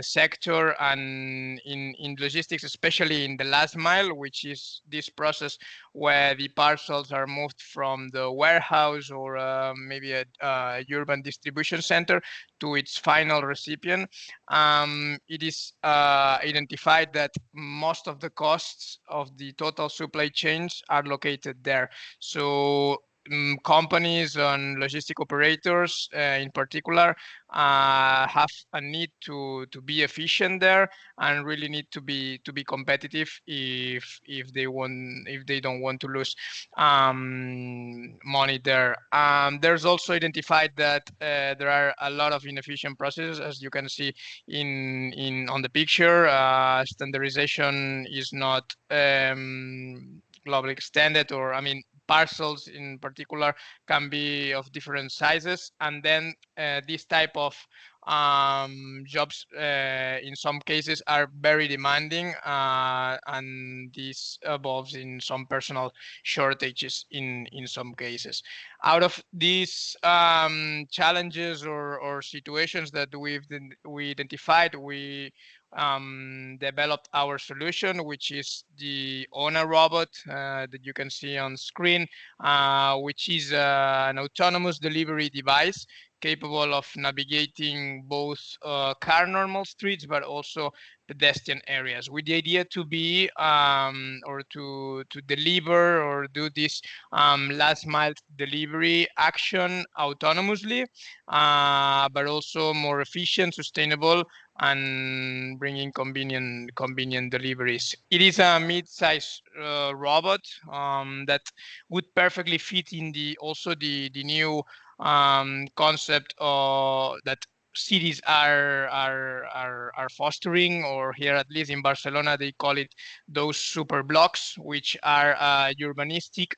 Speaker 5: sector, and in logistics, especially in the last mile, which is this process where the parcels are moved from the warehouse or maybe a urban distribution center to its final recipient. It is identified that most of the costs of the total supply chains are located there. So companies and logistic operators in particular have a need to be efficient there, and really need to be competitive if they don't want to lose money there. There's also identified that there are a lot of inefficient processes, as you can see in on the picture. Standardization is not globally extended, or I mean, parcels in particular can be of different sizes, and then this type of jobs in some cases are very demanding, and this involves in some personal shortages in some cases. Out of these challenges or situations that we identified, we developed our solution, which is the ONA robot that you can see on screen, which is an autonomous delivery device capable of navigating both car normal streets, but also pedestrian areas, with the idea to be or to deliver or do this last mile delivery action autonomously, but also more efficient, sustainable, and bringing convenient deliveries. It is a mid-size robot that would perfectly fit in the new concept that cities are fostering, or here at least in Barcelona they call it those super blocks, which are a urbanistic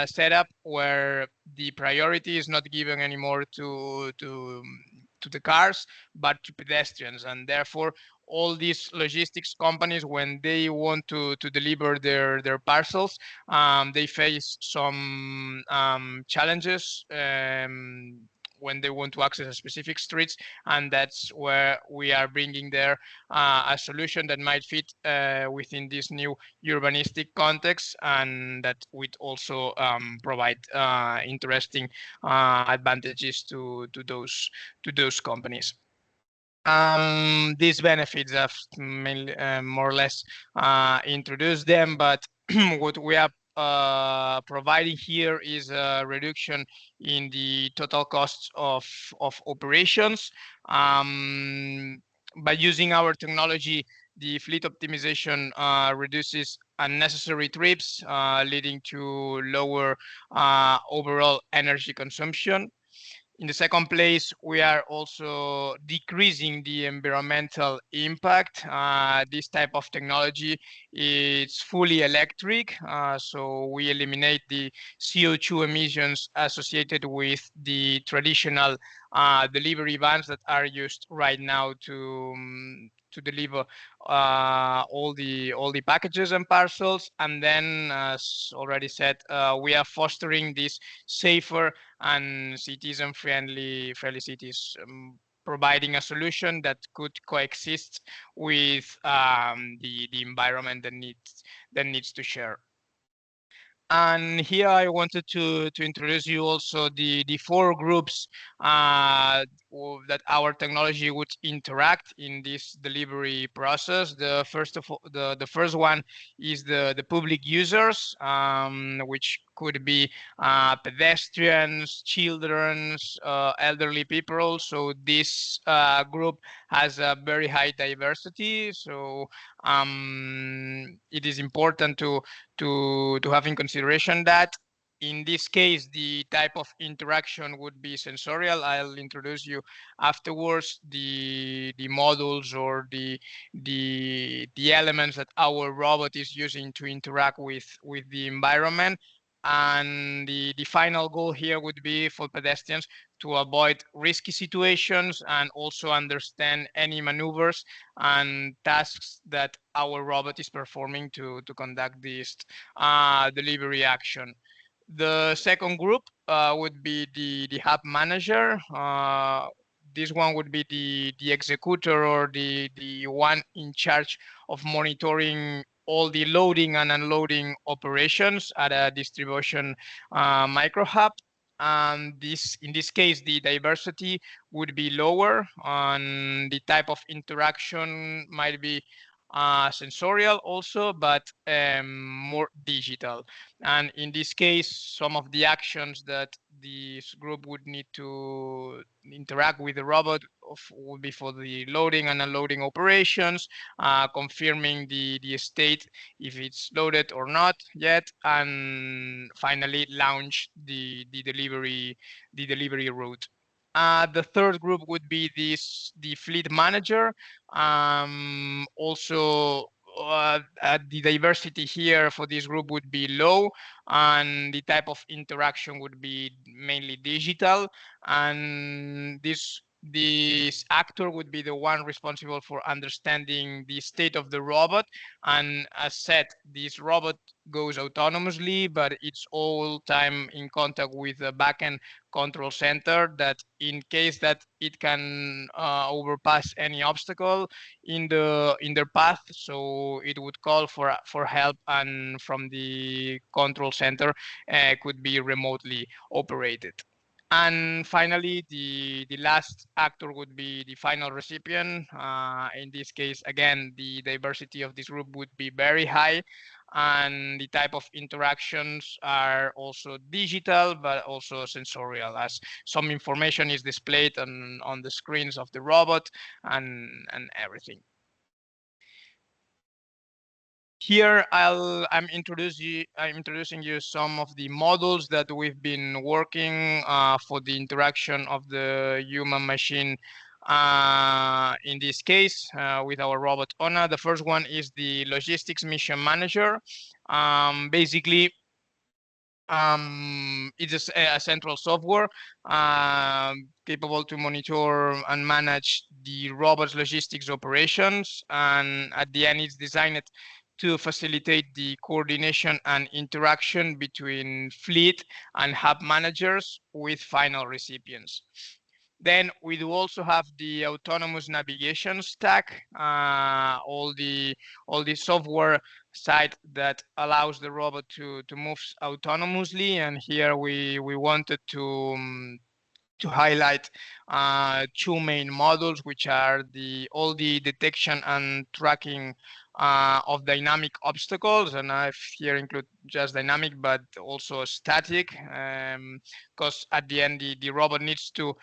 Speaker 5: setup where the priority is not given anymore to the cars but to pedestrians, and therefore all these logistics companies, when they want to deliver their parcels, they face some challenges when they want to access specific streets, and that's where we are bringing there a solution that might fit within this new urbanistic context, and that would also provide interesting advantages to those companies. These benefits have mainly, more or less introduced them, but what we are providing here is a reduction in the total costs of operations. By using our technology, the fleet optimization reduces unnecessary trips, leading to lower overall energy consumption. In the second place, we are also decreasing the environmental impact. This type of technology is fully electric, so we eliminate the CO2 emissions associated with the traditional delivery vans that are used right now to deliver all the packages and parcels. And then, as already said, we are fostering this safer and citizen-friendly cities, providing a solution that could coexist with the environment that needs to share. And here I wanted to introduce you also the four groups that our technology would interact in this delivery process. The first one is the public users, which could be pedestrians, children, elderly people. So this group has a very high diversity. So it is important to have in consideration that in this case, the type of interaction would be sensorial. I'll introduce you afterwards the modules or the elements that our robot is using to interact with the environment. And the final goal here would be for pedestrians to avoid risky situations and also understand any maneuvers and tasks that our robot is performing to conduct this delivery action. The second group would be the hub manager. This one would be the executor or the one in charge of monitoring all the loading and unloading operations at a distribution micro hub. And in this case, the diversity would be lower, and the type of interaction might be sensorial also, but more digital. And in this case, some of the actions that this group would need to interact with the robot would be for the loading and unloading operations, confirming the state if it's loaded or not yet, and finally launch the delivery route. The third group would be the fleet manager. Also, the diversity here for this group would be low, and the type of interaction would be mainly digital. And this actor would be the one responsible for understanding the state of the robot. And as said, this robot goes autonomously, but it's all time in contact with the backend control center, that in case that it can overpass any obstacle in their path, so it would call for help, and from the control center could be remotely operated. And finally, the last actor would be the final recipient. In this case, again, the diversity of this group would be very high, and the type of interactions are also digital, but also sensorial, as some information is displayed on the screens of the robot and everything. Here, I'm introducing you some of the models that we've been working for the interaction of the human machine. In this case, with our robot Ona. The first one is the logistics mission manager. Basically, it's a central software capable to monitor and manage the robot's logistics operations, and at the end, it's designed to facilitate the coordination and interaction between fleet and hub managers with final recipients. Then we do also have the autonomous navigation stack, all the software side that allows the robot to move autonomously. And here we wanted to highlight two main models, which are all the detection and tracking of dynamic obstacles, and I've here include just dynamic, but also static, because at the end the robot needs to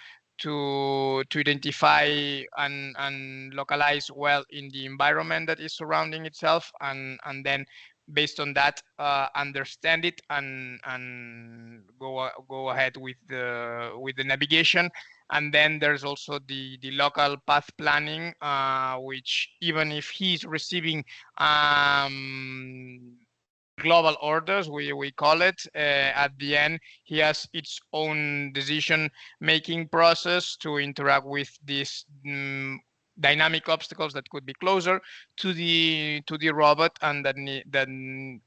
Speaker 5: identify and localize well in the environment that is surrounding itself, and then based on that understand it and go ahead with the navigation. And then there's also the local path planning, which even if he's receiving global orders, we call it, at the end he has its own decision making process to interact with these dynamic obstacles that could be closer to the robot, and then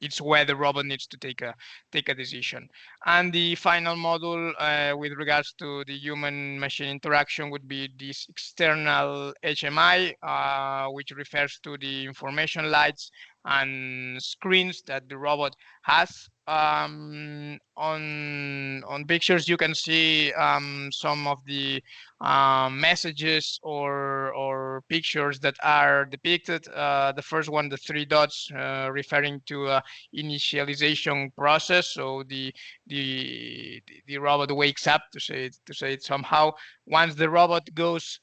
Speaker 5: it's where the robot needs to take a decision. And the final module with regards to the human machine interaction would be this external HMI, which refers to the information lights and screens that the robot has. On pictures you can see some of the messages or pictures that are depicted. The first one, the three dots, referring to initialization process. So the robot wakes up, to say it somehow. Once the robot goes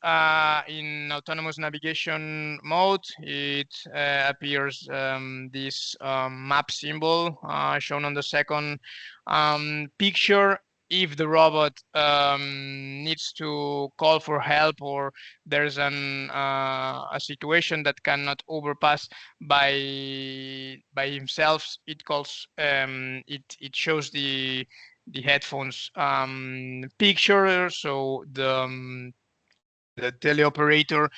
Speaker 5: in autonomous navigation mode, it appears this map symbol shown on the second picture. If the robot needs to call for help, or there's a situation that cannot overpass by himself, it calls it shows the headphones picture. So the teleoperator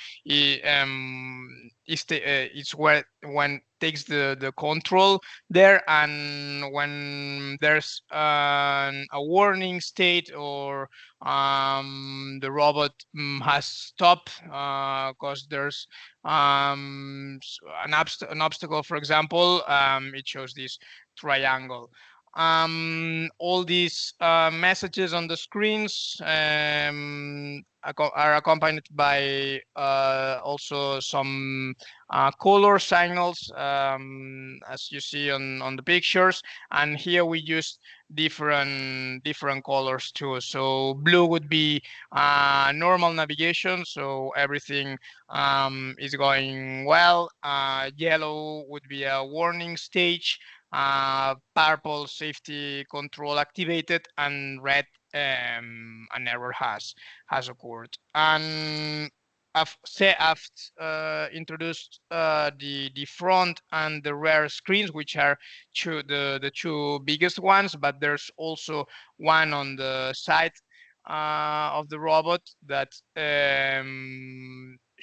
Speaker 5: it's where when takes the control there, and when there's a warning state or the robot has stopped because there's an obstacle, for example, it shows this triangle. All these messages on the screens are accompanied by also some color signals, as you see on the pictures. And here we used different colors too. So blue would be normal navigation, so everything is going well. Yellow would be a warning stage. Purple, safety control activated, and red, an error has occurred. And I've introduced the front and the rear screens, which are the two biggest ones, but there's also one on the side of the robot that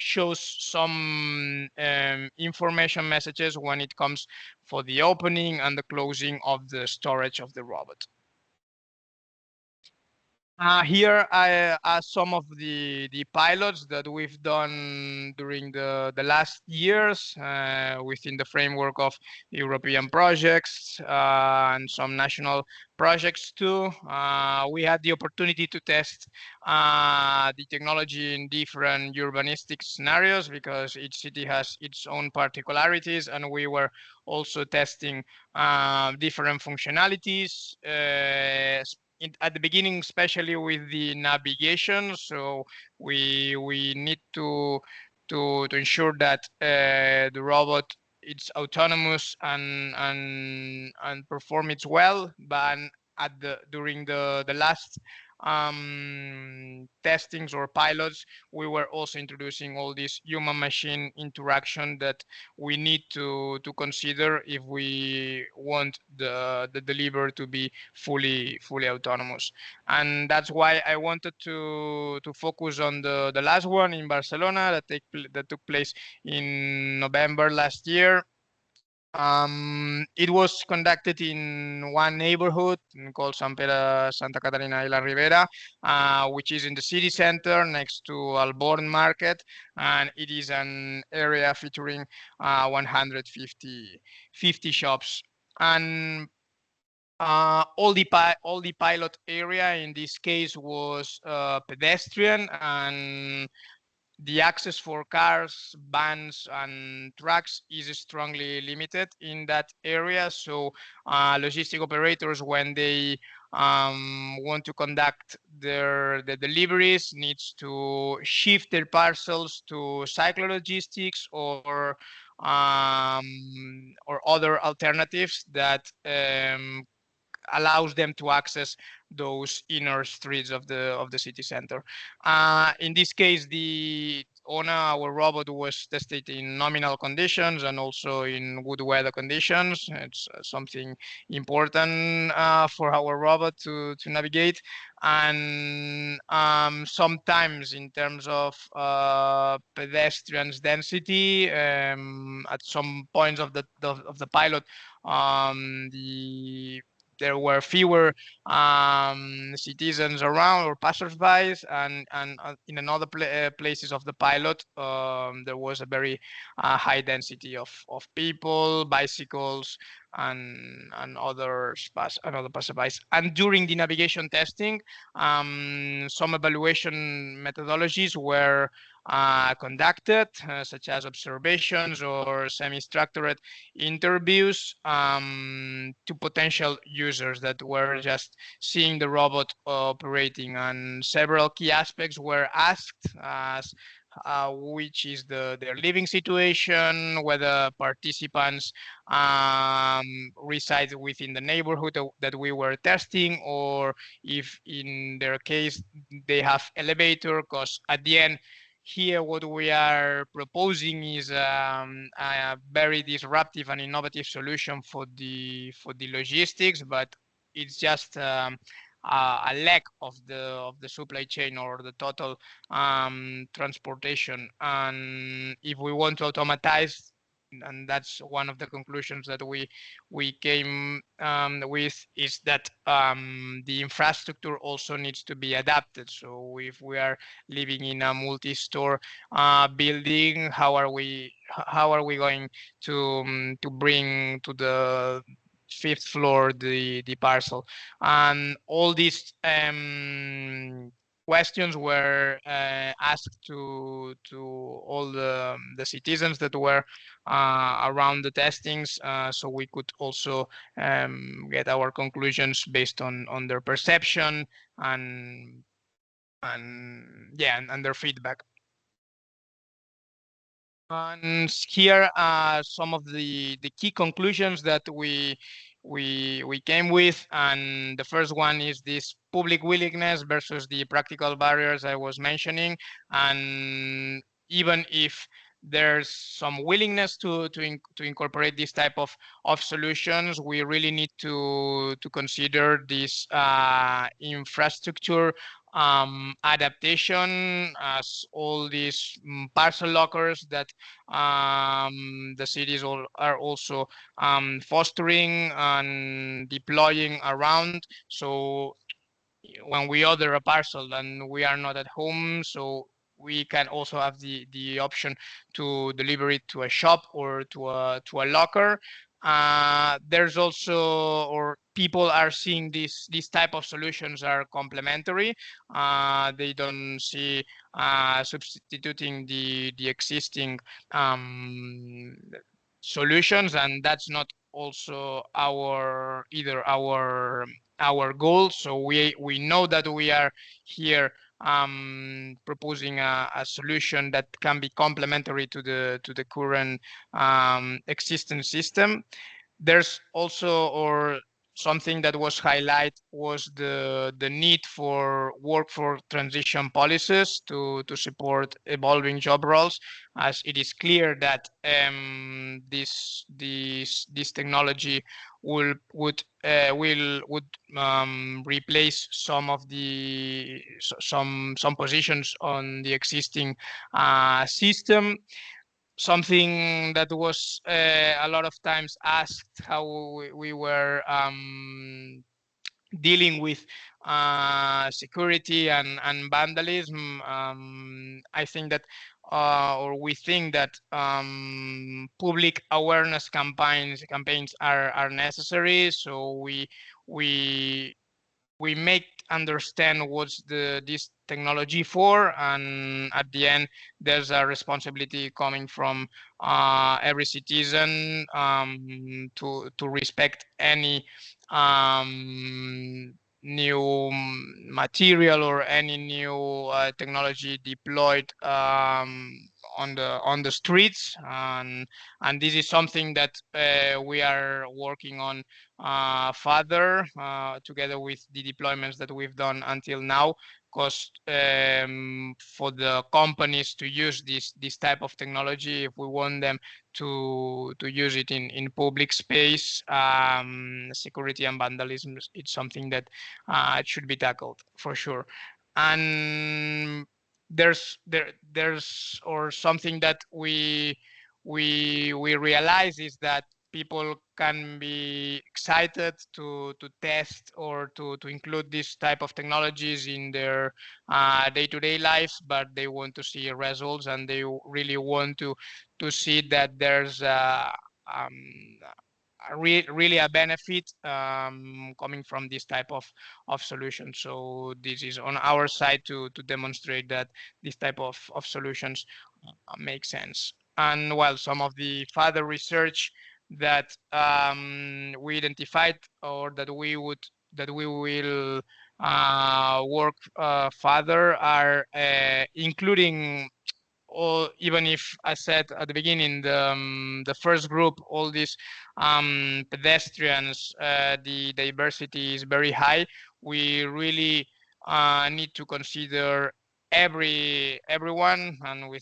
Speaker 5: shows some information messages when it comes for the opening and the closing of the storage of the robot. Here are some of the pilots that we've done during the last years within the framework of European projects and some national projects too. We had the opportunity to test the technology in different urbanistic scenarios because each city has its own particularities, and we were also testing different functionalities at the beginning, especially with the navigation. So we need to ensure that the robot it's autonomous and perform it well. But during the last testings or pilots, we were also introducing all this human machine interaction that we need to consider if we want the delivery to be fully autonomous. And that's why I wanted to focus on the last one in Barcelona that took place in November last year. It was conducted in one neighborhood called Sant Pere, Santa Catarina i la Ribera, which is in the city center next to Alborn Market, and it is an area featuring 150 shops. And all the pilot area in this case was pedestrian, and the access for cars, vans, and trucks is strongly limited in that area. So logistic operators, when they want to conduct the deliveries, needs to shift their parcels to cyclologistics or other alternatives that allows them to access those inner streets of the city center. In this case, the ONA, our robot, was tested in nominal conditions and also in good weather conditions. It's something important for our robot to navigate. And sometimes in terms of pedestrians density, at some points of the pilot, there were fewer citizens around or passersby, and in another places of the pilot, there was a very high density of people, bicycles, and other passersby. And during the navigation testing, some evaluation methodologies were conducted, such as observations or semi-structured interviews to potential users that were just seeing the robot operating. And several key aspects were asked, as which is their living situation, whether participants reside within the neighborhood that we were testing, or if in their case they have elevator, because at the end, here, what we are proposing is a very disruptive and innovative solution for the logistics, but it's just a lack of the supply chain or the total transportation. And if we want to automatize, and that's one of the conclusions that we came with, is that the infrastructure also needs to be adapted. So if we are living in a multi-store building, how are we going to bring to the fifth floor the parcel? And all these questions were asked to all the citizens that were around the testings, so we could also get our conclusions based on their perception and their feedback. And here are some of the key conclusions that we came with. And the first one is this public willingness versus the practical barriers I was mentioning. And even if there's some willingness to incorporate this type of solutions, we really need to consider this infrastructure adaptation, as all these parcel lockers that the cities are also fostering and deploying around. So when we order a parcel and we are not at home, so we can also have the option to deliver it to a shop or to a locker. There's also, or people are seeing these type of solutions are complementary. They don't see substituting the existing solutions, and that's not also our goal. So we know that we are here proposing a solution that can be complementary to the current existing system. There's also, or something that was highlighted, was the need for workforce transition policies to support evolving job roles, as it is clear that this technology would replace some of the some positions on the existing system. Something that was a lot of times asked, how we were dealing with security and vandalism. I think that or we think that public awareness campaigns are necessary. So we make understand what's this technology for, and at the end there's a responsibility coming from every citizen to respect any new material or any new technology deployed on the streets. And this is something that we are working on further together with the deployments that we've done until now, because for the companies to use this type of technology, if we want them to use it in public space, security and vandalism, it's something that it should be tackled for sure. And there's or something that we realize is that people can be excited to test or to include this type of technologies in their day-to-day lives, but they want to see results, and they really want to see that there's really a benefit coming from this type of solution. So this is on our side to demonstrate that this type of solutions make sense. And while some of the further research that we identified, or that we will work further, are including, or even if I said at the beginning, the first group, all these pedestrians, the diversity is very high. We really need to consider everyone, and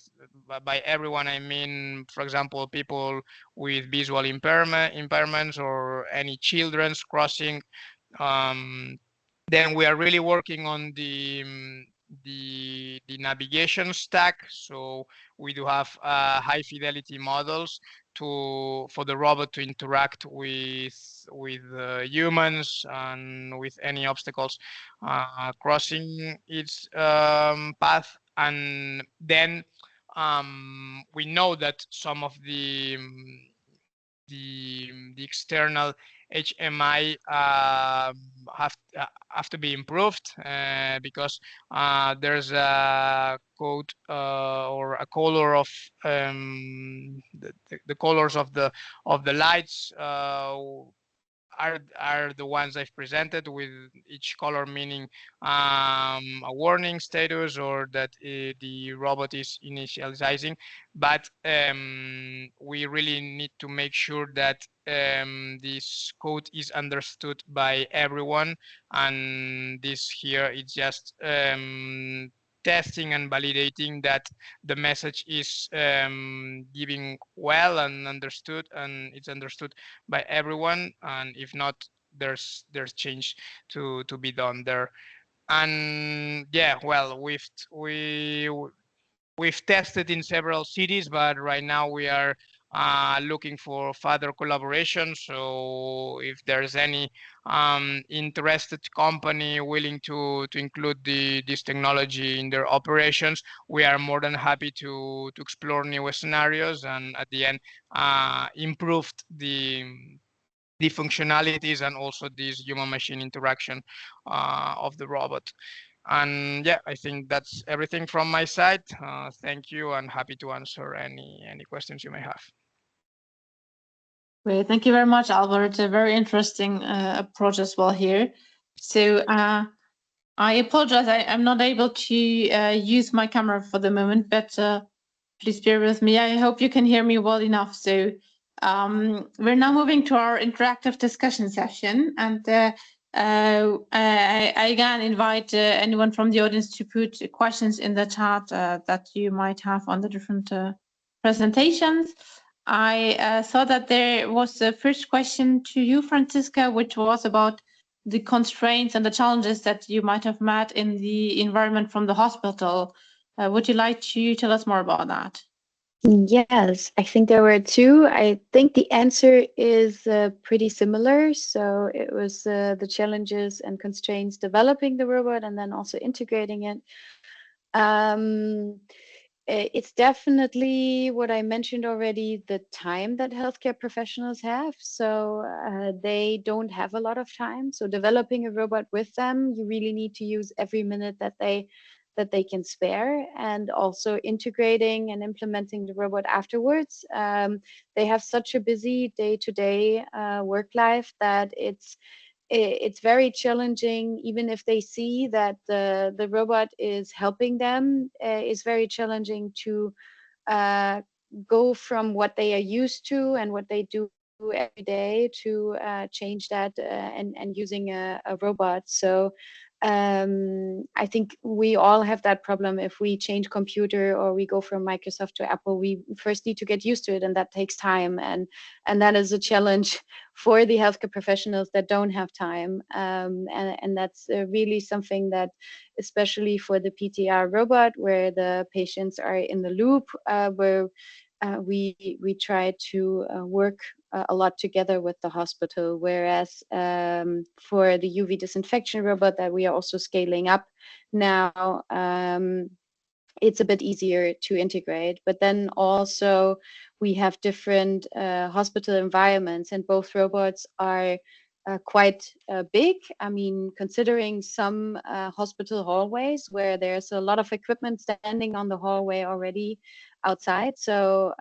Speaker 5: by everyone I mean, for example, people with visual impairments, or any children's crossing Then we are really working on the navigation stack. So we do have high fidelity models for the robot to interact with humans and with any obstacles crossing its path. And then we know that some of the external HMI have to be improved because there's a code or a color of the colors of the lights are the ones I've presented, with each color meaning a warning status or that the robot is initializing. But we really need to make sure that this code is understood by everyone, and this here is just testing and validating that the message is giving well and understood, and it's understood by everyone. And if not, there's change to be done there. And yeah, well, we've tested in several cities, but right now we are looking for further collaboration. So if there's any interested company willing to include this technology in their operations, we are more than happy to explore new scenarios and at the end improved the functionalities and also this human-machine interaction of the robot. And yeah, I think that's everything from my side. Thank you, and happy to answer any questions you may have.
Speaker 1: Great, thank you very much, Albert. A very interesting approach as well here. So I apologize, I'm not able to use my camera for the moment, but please bear with me. I hope you can hear me well enough. So we're now moving to our interactive discussion session, and I again invite anyone from the audience to put questions in the chat that you might have on the different presentations. I saw that there was a first question to you, Francisca, which was about the constraints and the challenges that you might have met in the environment from the hospital. Would you like to tell us more about that?
Speaker 4: Yes, I think there were two. I think the answer is pretty similar. So it was the challenges and constraints developing the robot and then also integrating it. It's definitely what I mentioned already, the time that healthcare professionals have. So they don't have a lot of time. So developing a robot with them, you really need to use every minute that they can spare, and also integrating and implementing the robot afterwards. They have such a busy day-to-day work life that it's very challenging. Even if they see that the robot is helping them, it's very challenging to go from what they are used to and what they do every day to change that and using a robot. So I think we all have that problem. If we change computer or we go from Microsoft to Apple, we first need to get used to it, and that takes time. And that is a challenge for the healthcare professionals that don't have time. And that's really something that, especially for the PTR robot, where the patients are in the loop, where we try to work a lot together with the hospital, whereas for the UV disinfection robot that we are also scaling up now, it's a bit easier to integrate. But then also we have different hospital environments, and both robots are quite big. I mean, considering some hospital hallways where there's a lot of equipment standing on the hallway already outside. So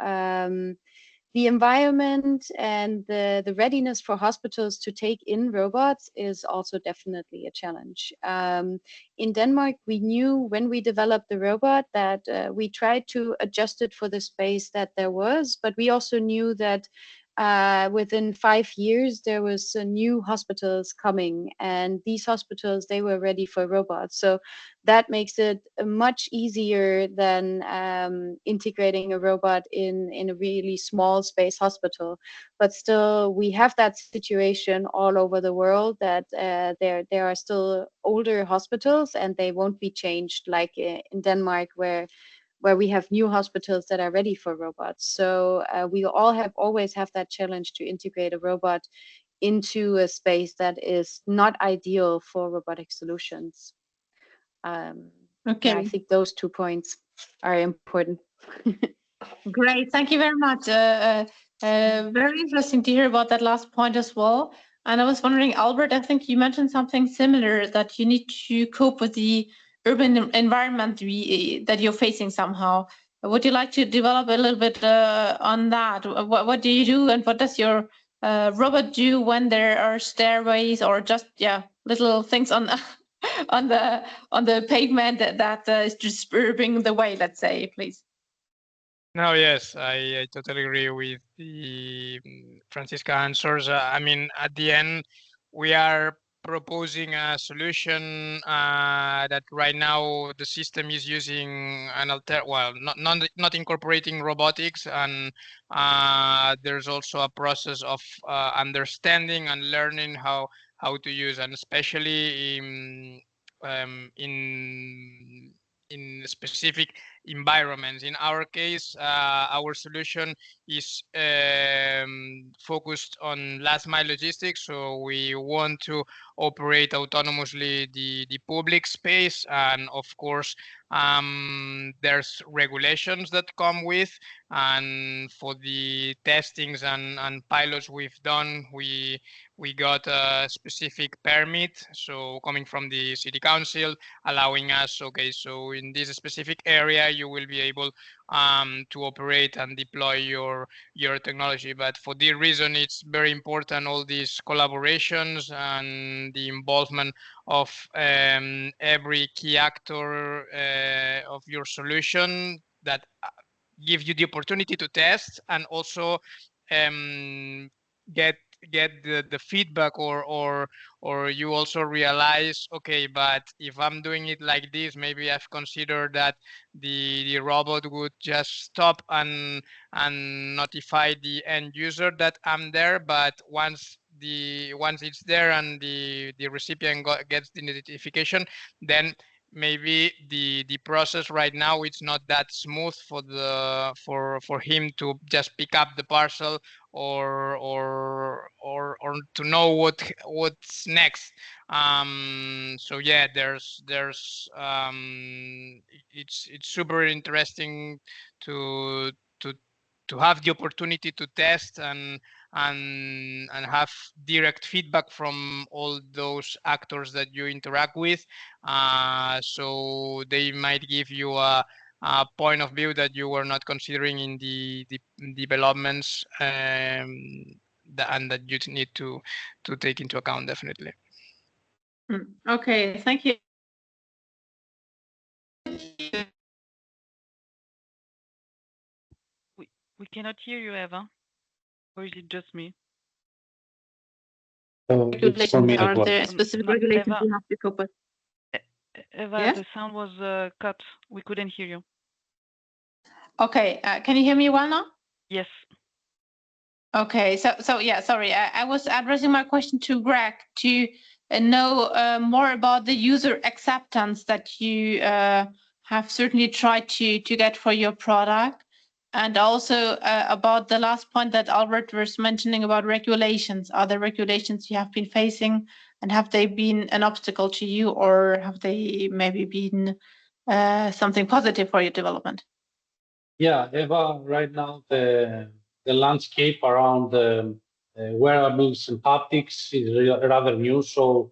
Speaker 4: the environment and the readiness for hospitals to take in robots is also definitely a challenge. In Denmark, we knew when we developed the robot that we tried to adjust it for the space that there was, but we also knew that within 5 years, there was new hospitals coming, and these hospitals, they were ready for robots. So that makes it much easier than integrating a robot in a really small space hospital. But still, we have that situation all over the world that there are still older hospitals, and they won't be changed like in Denmark, where we have new hospitals that are ready for robots. So we all always have that challenge to integrate a robot into a space that is not ideal for robotic solutions.
Speaker 1: Okay.
Speaker 4: I think those 2 points are important.
Speaker 1: Great, thank you very much. Very interesting to hear about that last point as well. And I was wondering, Albert, I think you mentioned something similar, that you need to cope with the urban environment that you're facing somehow. Would you like to develop a little bit on that? What do you do, and what does your robot do when there are stairways or just little things on on the pavement that is disturbing the way? Let's say, please.
Speaker 5: No, yes, I totally agree with the Francisca answers. I mean, at the end, we are proposing a solution that right now the system is using an not incorporating robotics, and there's also a process of understanding and learning how to use, and especially in specific environments. In our case, our solution is focused on last mile logistics. So we want to operate autonomously the public space, and of course there's regulations that come with, and for the testings and pilots we've done, we got a specific permit, so coming from the city council, allowing us, okay, so in this specific area you will be able to operate and deploy your technology. But for this reason, it's very important, all these collaborations and the involvement of every key actor of your solution that give you the opportunity to test, and also get the feedback, or you also realize, okay, but if I'm doing it like this, maybe I've considered that the robot would just stop and notify the end user that I'm there, but once it's there and the recipient gets the notification, then maybe the process right now, it's not that smooth for him to just pick up the parcel or to know what's next. So yeah, there's it's super interesting to have the opportunity to test and have direct feedback from all those actors that you interact with. So they might give you a point of view that you were not considering in the developments, and that you need to take into account, definitely.
Speaker 1: Okay, thank you.
Speaker 6: We cannot hear you, Eva. Or is it just me?
Speaker 3: It's for me as
Speaker 1: Are
Speaker 3: well.
Speaker 1: there specific regulations
Speaker 6: Eva,
Speaker 1: you have to cope with?
Speaker 6: Eva,
Speaker 1: Yes?
Speaker 6: the sound was cut. We couldn't hear you.
Speaker 1: Okay, can you hear me well now?
Speaker 6: Yes.
Speaker 1: Okay, so yeah, sorry, I was addressing my question to Greg to know more about the user acceptance that you have certainly tried to get for your product, and also about the last point that Albert was mentioning about regulations. Are there regulations you have been facing, and have they been an obstacle to you, or have they maybe been something positive for your development?
Speaker 3: Yeah, Eva, right now the landscape around wearables and haptics is rather new, so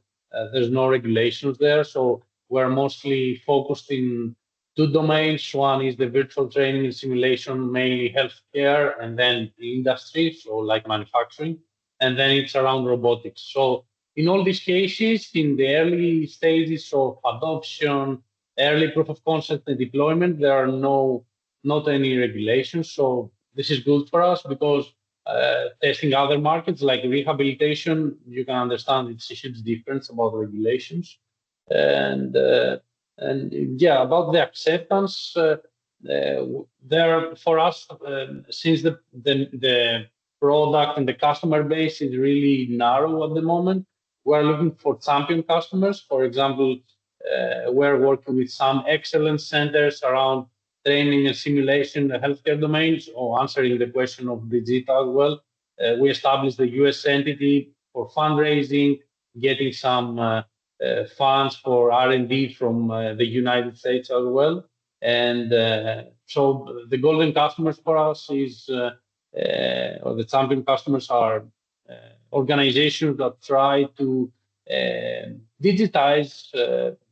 Speaker 3: there's no regulations there. So we're mostly focused in two domains. One is the virtual training and simulation, mainly healthcare, and then the industry, so like manufacturing, and then it's around robotics. So in all these cases, in the early stages of adoption, early proof of concept and deployment, there are not any regulations. So this is good for us because testing other markets like rehabilitation. You can understand it's a huge difference about regulations, and yeah, about the acceptance. There for us, since the product and the customer base is really narrow at the moment, we're looking for champion customers. For example, we're working with some excellence centers around training and simulation in the healthcare domains, or answering the question of digital as well. We established the US entity for fundraising, getting some funds for R&D from the United States as well. And so the golden customers for us is, or the champion customers are organizations that try to digitize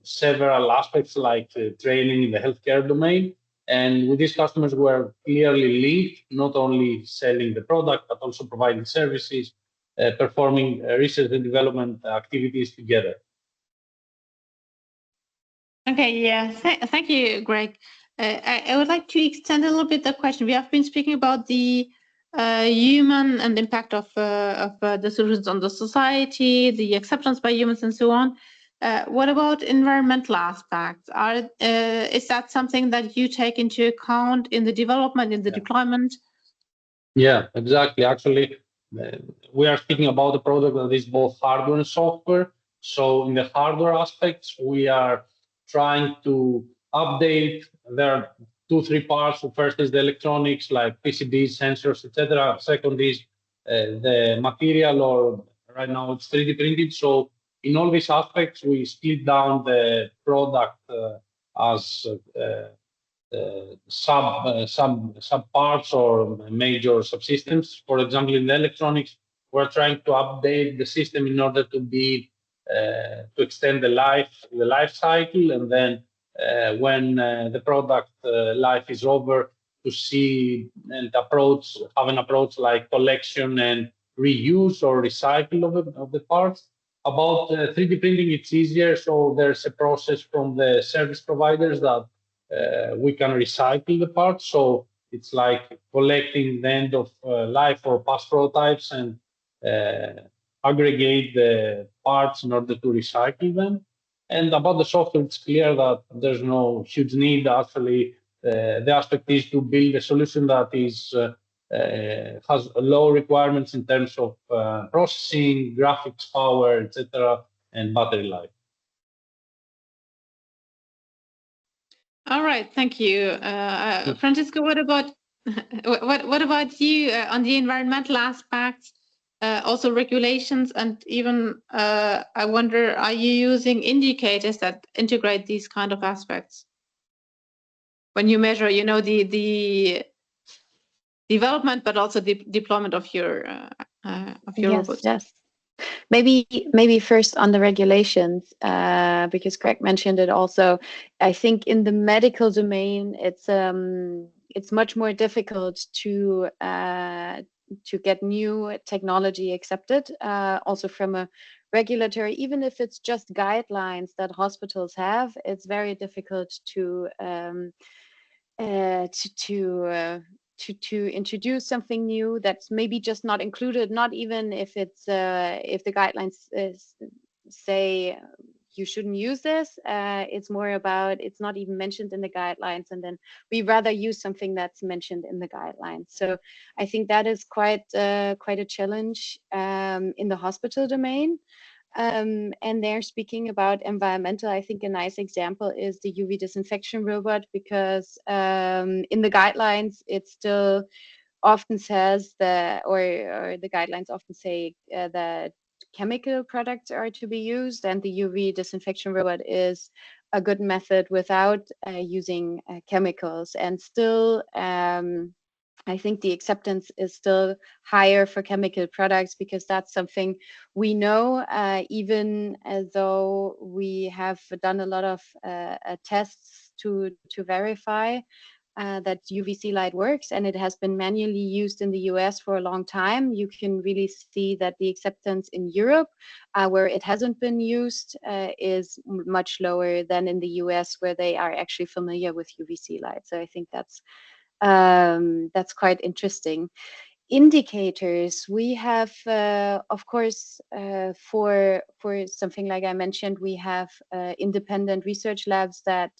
Speaker 3: several aspects like training in the healthcare domain. And with these customers, we're clearly linked, not only selling the product, but also providing services, performing research and development activities together.
Speaker 1: Okay, yeah, thank you, Greg. I would like to extend a little bit the question. We have been speaking about the human and impact of the solutions on the society, the acceptance by humans, and so on. What about environmental aspects? Is that something that you take into account in the development, in the deployment?
Speaker 3: Yeah, exactly. Actually, we are speaking about a product that is both hardware and software. So in the hardware aspects, we are trying to update. There are 2-3 parts. The first is the electronics like PCBs, sensors, etc. Second is the material, or right now it's 3D printed. So in all these aspects, we split down the product as sub parts or major subsystems. For example, in the electronics, we're trying to update the system in order to be to extend the life cycle, and then when the product life is over, to see and have an approach like collection and reuse or recycle of the parts. About 3D printing, it's easier. So there's a process from the service providers that we can recycle the parts. So it's like collecting the end of life or past prototypes and aggregate the parts in order to recycle them. And about the software, it's clear that there's no huge need. Actually, the aspect is to build a solution that is has low requirements in terms of processing, graphics power, etc., and battery life.
Speaker 1: All right, thank you, Francisco. What about what about you on the environmental aspects, also regulations, and even I wonder, are you using indicators that integrate these kind of aspects when you measure, you know, the development, but also the deployment of your robots?
Speaker 4: Yes. Maybe first on the regulations, because Greg mentioned it also. I think in the medical domain, it's much more difficult to get new technology accepted, also from a regulatory. Even if it's just guidelines that hospitals have, it's very difficult to introduce something new that's maybe just not included, not even if it's if the guidelines say you shouldn't use this. It's more about it's not even mentioned in the guidelines, and then we rather use something that's mentioned in the guidelines. So I think that is quite a challenge in the hospital domain. And they're speaking about environmental. I think a nice example is the UV disinfection robot, because in the guidelines it still often says or the guidelines often say that chemical products are to be used, and the UV disinfection robot is a good method without using chemicals. And still I think the acceptance is still higher for chemical products, because that's something we know, even as though we have done a lot of tests to verify that UVC light works, and it has been manually used in the US for a long time. You can really see that the acceptance in Europe, where it hasn't been used, is much lower than in the US, where they are actually familiar with UVC light. So I think that's quite interesting. indicators, we have, of course, for something like I mentioned, we have independent research labs that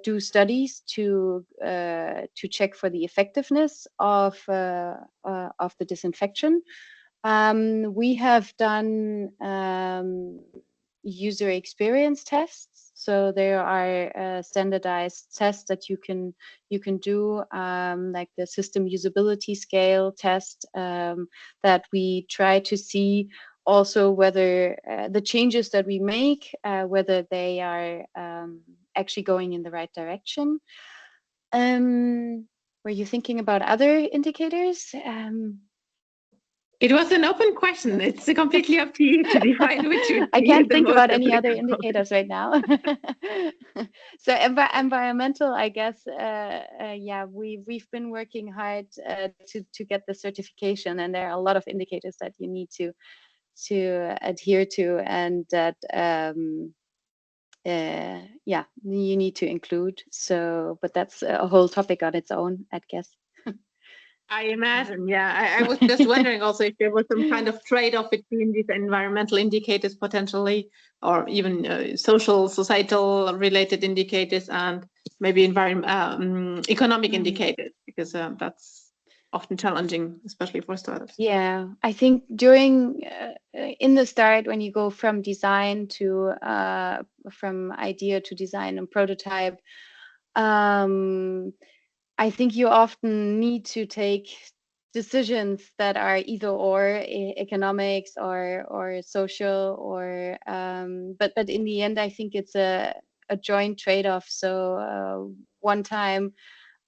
Speaker 4: do studies to check for the effectiveness of the disinfection. We have done user experience tests. So there are standardized tests that you can do, like the system usability scale test, that we try to see also whether the changes that we make, whether they are actually going in the right direction. Were you thinking about other indicators?
Speaker 1: It was an open question. It's completely up to you to define which.
Speaker 4: I can't think about any other indicators right now. So environmental, I guess, yeah, we've been working hard to get the certification, and there are a lot of indicators that you need to adhere to, and that yeah, you need to include. So, but that's a whole topic on its own, I guess.
Speaker 1: I imagine, yeah. I was just wondering also if there was some kind of trade-off between these environmental indicators potentially, or even social, societal related indicators, and maybe economic indicators, because that's often challenging, especially for startups.
Speaker 4: Yeah, I think during in the start, when you go from design to from idea to design and prototype, I think you often need to take decisions that are either or, economics or social, or but in the end, I think it's a joint trade-off. So one time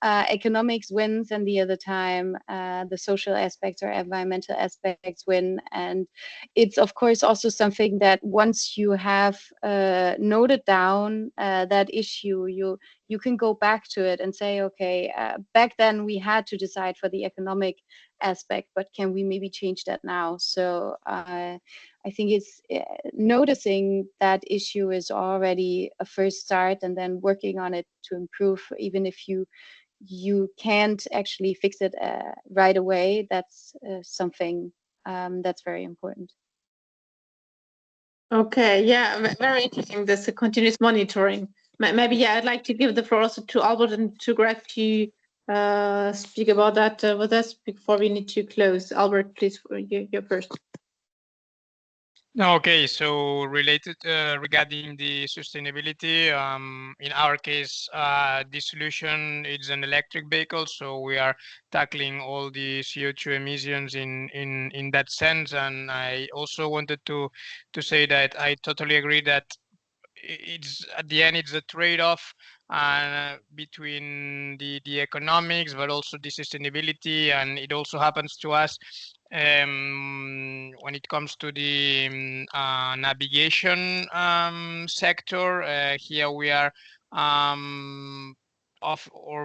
Speaker 4: economics wins, and the other time the social aspects or environmental aspects win. And it's of course also something that once you have noted down that issue, you can go back to it and say, okay, back then we had to decide for the economic aspect, but can we maybe change that now? So I think it's noticing that issue is already a first start, and then working on it to improve, even if you can't actually fix it right away. That's something that's very important.
Speaker 1: Okay, yeah, very interesting, this continuous monitoring. Maybe, yeah, I'd like to give the floor also to Albert and to Greg to speak about that with us before we need to close. Albert, please, you're first.
Speaker 5: Okay, so related regarding the sustainability, in our case, the solution is an electric vehicle, so we are tackling all the CO2 emissions in that sense. And I also wanted to say that I totally agree that it's at the end it's a trade-off between the economics, but also the sustainability, and it also happens to us when it comes to the navigation sector. Here we are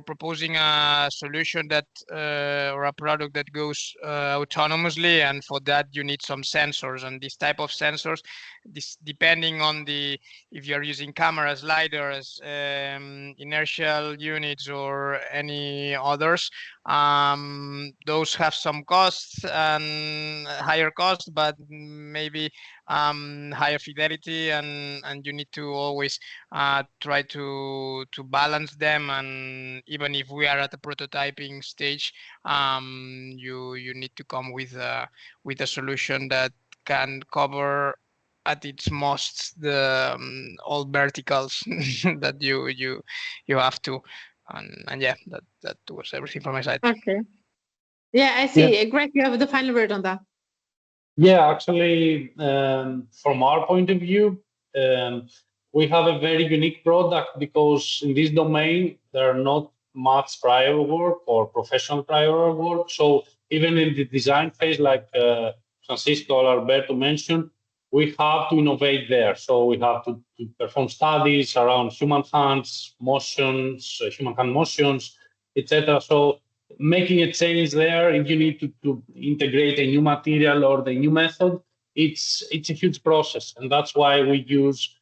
Speaker 5: proposing a solution that or a product that goes autonomously, and for that you need some sensors, and this type of sensors, depending on if you're using cameras, lidars, inertial units, or any others, those have some costs and higher costs, but maybe higher fidelity, and you need to always try to balance them. And even if we are at the prototyping stage, you need to come with a solution that can cover at its most the all verticals that you have to. And yeah, that was everything from my side.
Speaker 1: Okay. Yeah, I see. Yeah. Greg, you have the final word on that.
Speaker 3: Yeah, actually, from our point of view, we have a very unique product, because in this domain, there are not much prior work or professional prior work. So even in the design phase, like Francisco or Alberto mentioned, we have to innovate there. So we have to perform studies around human hands, motions, human hand motions, etc. So making a change there, if you need to integrate a new material or the new method, it's a huge process. And that's why we use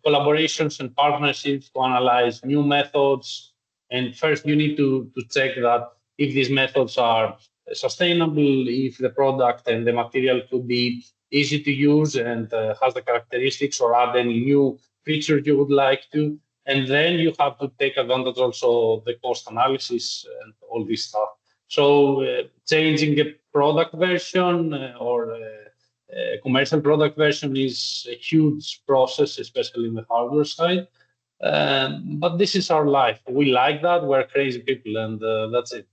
Speaker 3: collaborations and partnerships to analyze new methods. And first, you need to check that if these methods are sustainable, if the product and the material could be easy to use and has the characteristics, or add any new feature you would like to. And then you have to take advantage also of the cost analysis and all this stuff. So changing a product version or a commercial product version is a huge process, especially in the hardware side. But this is our life. We like that. We're crazy people, and that's it.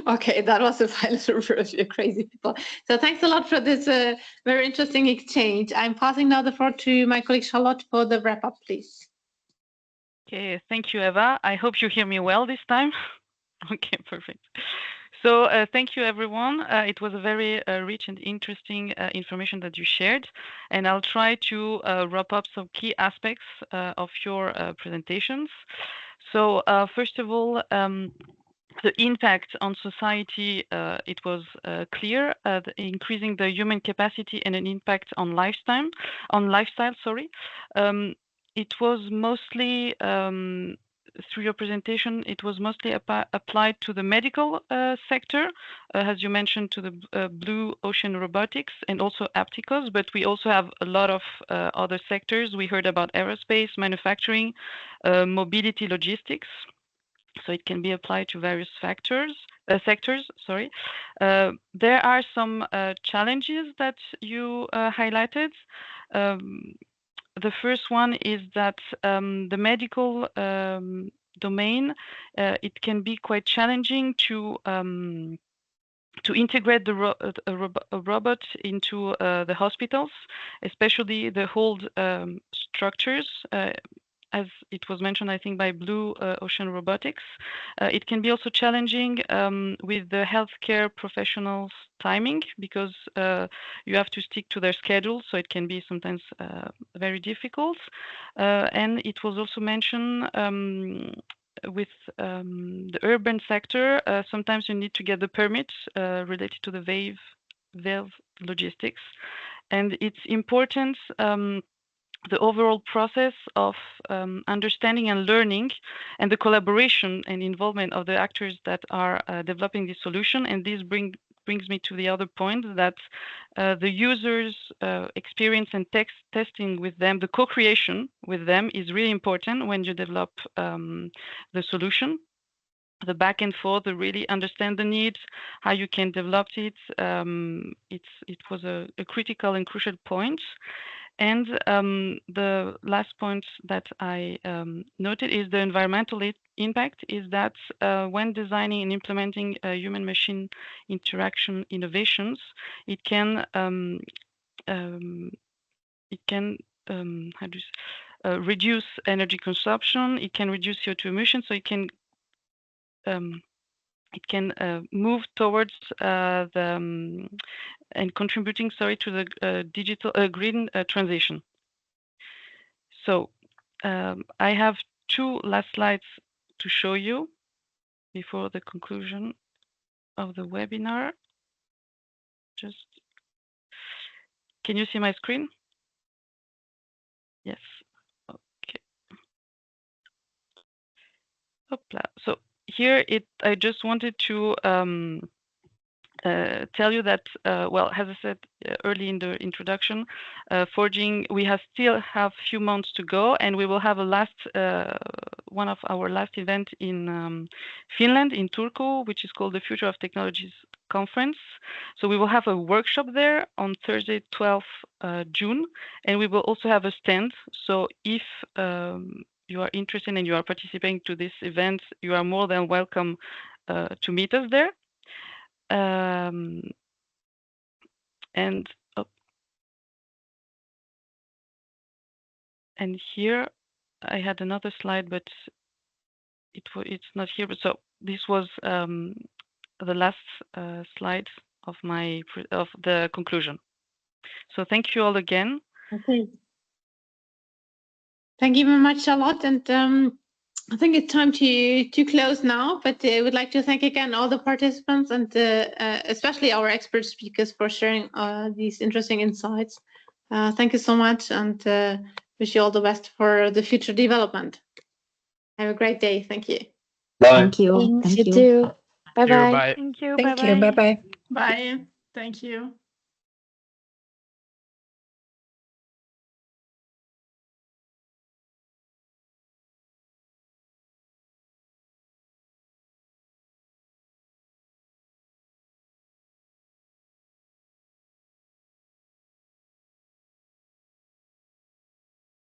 Speaker 1: Okay, that was a pilot review, crazy people. So thanks a lot for this very interesting exchange. I'm passing now the floor to my colleague Charlotte for the wrap up, please.
Speaker 6: Okay, thank you, Eva. I hope you hear me well this time. Okay, perfect. So thank you, everyone. It was a very rich and interesting information that you shared, and I'll try to wrap up some key aspects of your presentations. So first of all, the impact on society, it was clear, increasing the human capacity and an impact on lifestyle. It was mostly through your presentation, it was mostly applied to the medical sector, as you mentioned, to the Blue Ocean Robotics and also Apticos, but we also have a lot of other sectors. We heard about aerospace, manufacturing, mobility, logistics. So it can be applied to various sectors. There are some challenges that you highlighted. The first one is that the medical domain, it can be quite challenging to integrate a robot into the hospitals, especially the hold structures. As it was mentioned, I think, by Blue Ocean Robotics. It can be also challenging with the healthcare professionals' timing, because you have to stick to their schedule, so it can be sometimes very difficult. And it was also mentioned with the urban sector, sometimes you need to get the permits related to the VAVE logistics. And it's important the overall process of understanding and learning, and the collaboration and involvement of the actors that are developing this solution. And this brings me to the other point, that the users' experience and testing with them, the co-creation with them, is really important when you develop the solution. The back and forth, to really understand the needs, how you can develop it. It was a critical and crucial point. And the last point that I noted is the environmental impact, is that when designing and implementing human-machine interaction innovations, it can reduce energy consumption, it can reduce CO2 emissions, so it can move towards and contributing, to the digital green transition. So I have two last slides to show you before the conclusion of the webinar. Just, can you see my screen? Yes. Okay. Hopla. So here I just wanted to tell you that, well, as I said early in the introduction, forging, we still have few months to go, and we will have one of our last event in Finland, in Turku, which is called the Future of Technologies Conference. So we will have a workshop there on Thursday, 12th June, and we will also have a stand. So if you are interested and you are participating to this event, you are more than welcome to meet us there. And here I had another slide, but it's not here. But so this was the last slide of the conclusion. So thank you all again.
Speaker 1: Okay. Thank you very much, Charlotte. And I think it's time to close now, but I would like to thank again all the participants, and especially our expert speakers, for sharing these interesting insights. Thank you so much, and wish you all the best for the future development. Have a great day. Thank you.
Speaker 3: Bye.
Speaker 4: Thank you. Thank you too. Bye-bye.
Speaker 5: Bye.
Speaker 7: Thank you.
Speaker 8: Thank
Speaker 7: Bye-bye.
Speaker 8: you. Bye-bye.
Speaker 1: Bye. Thank you.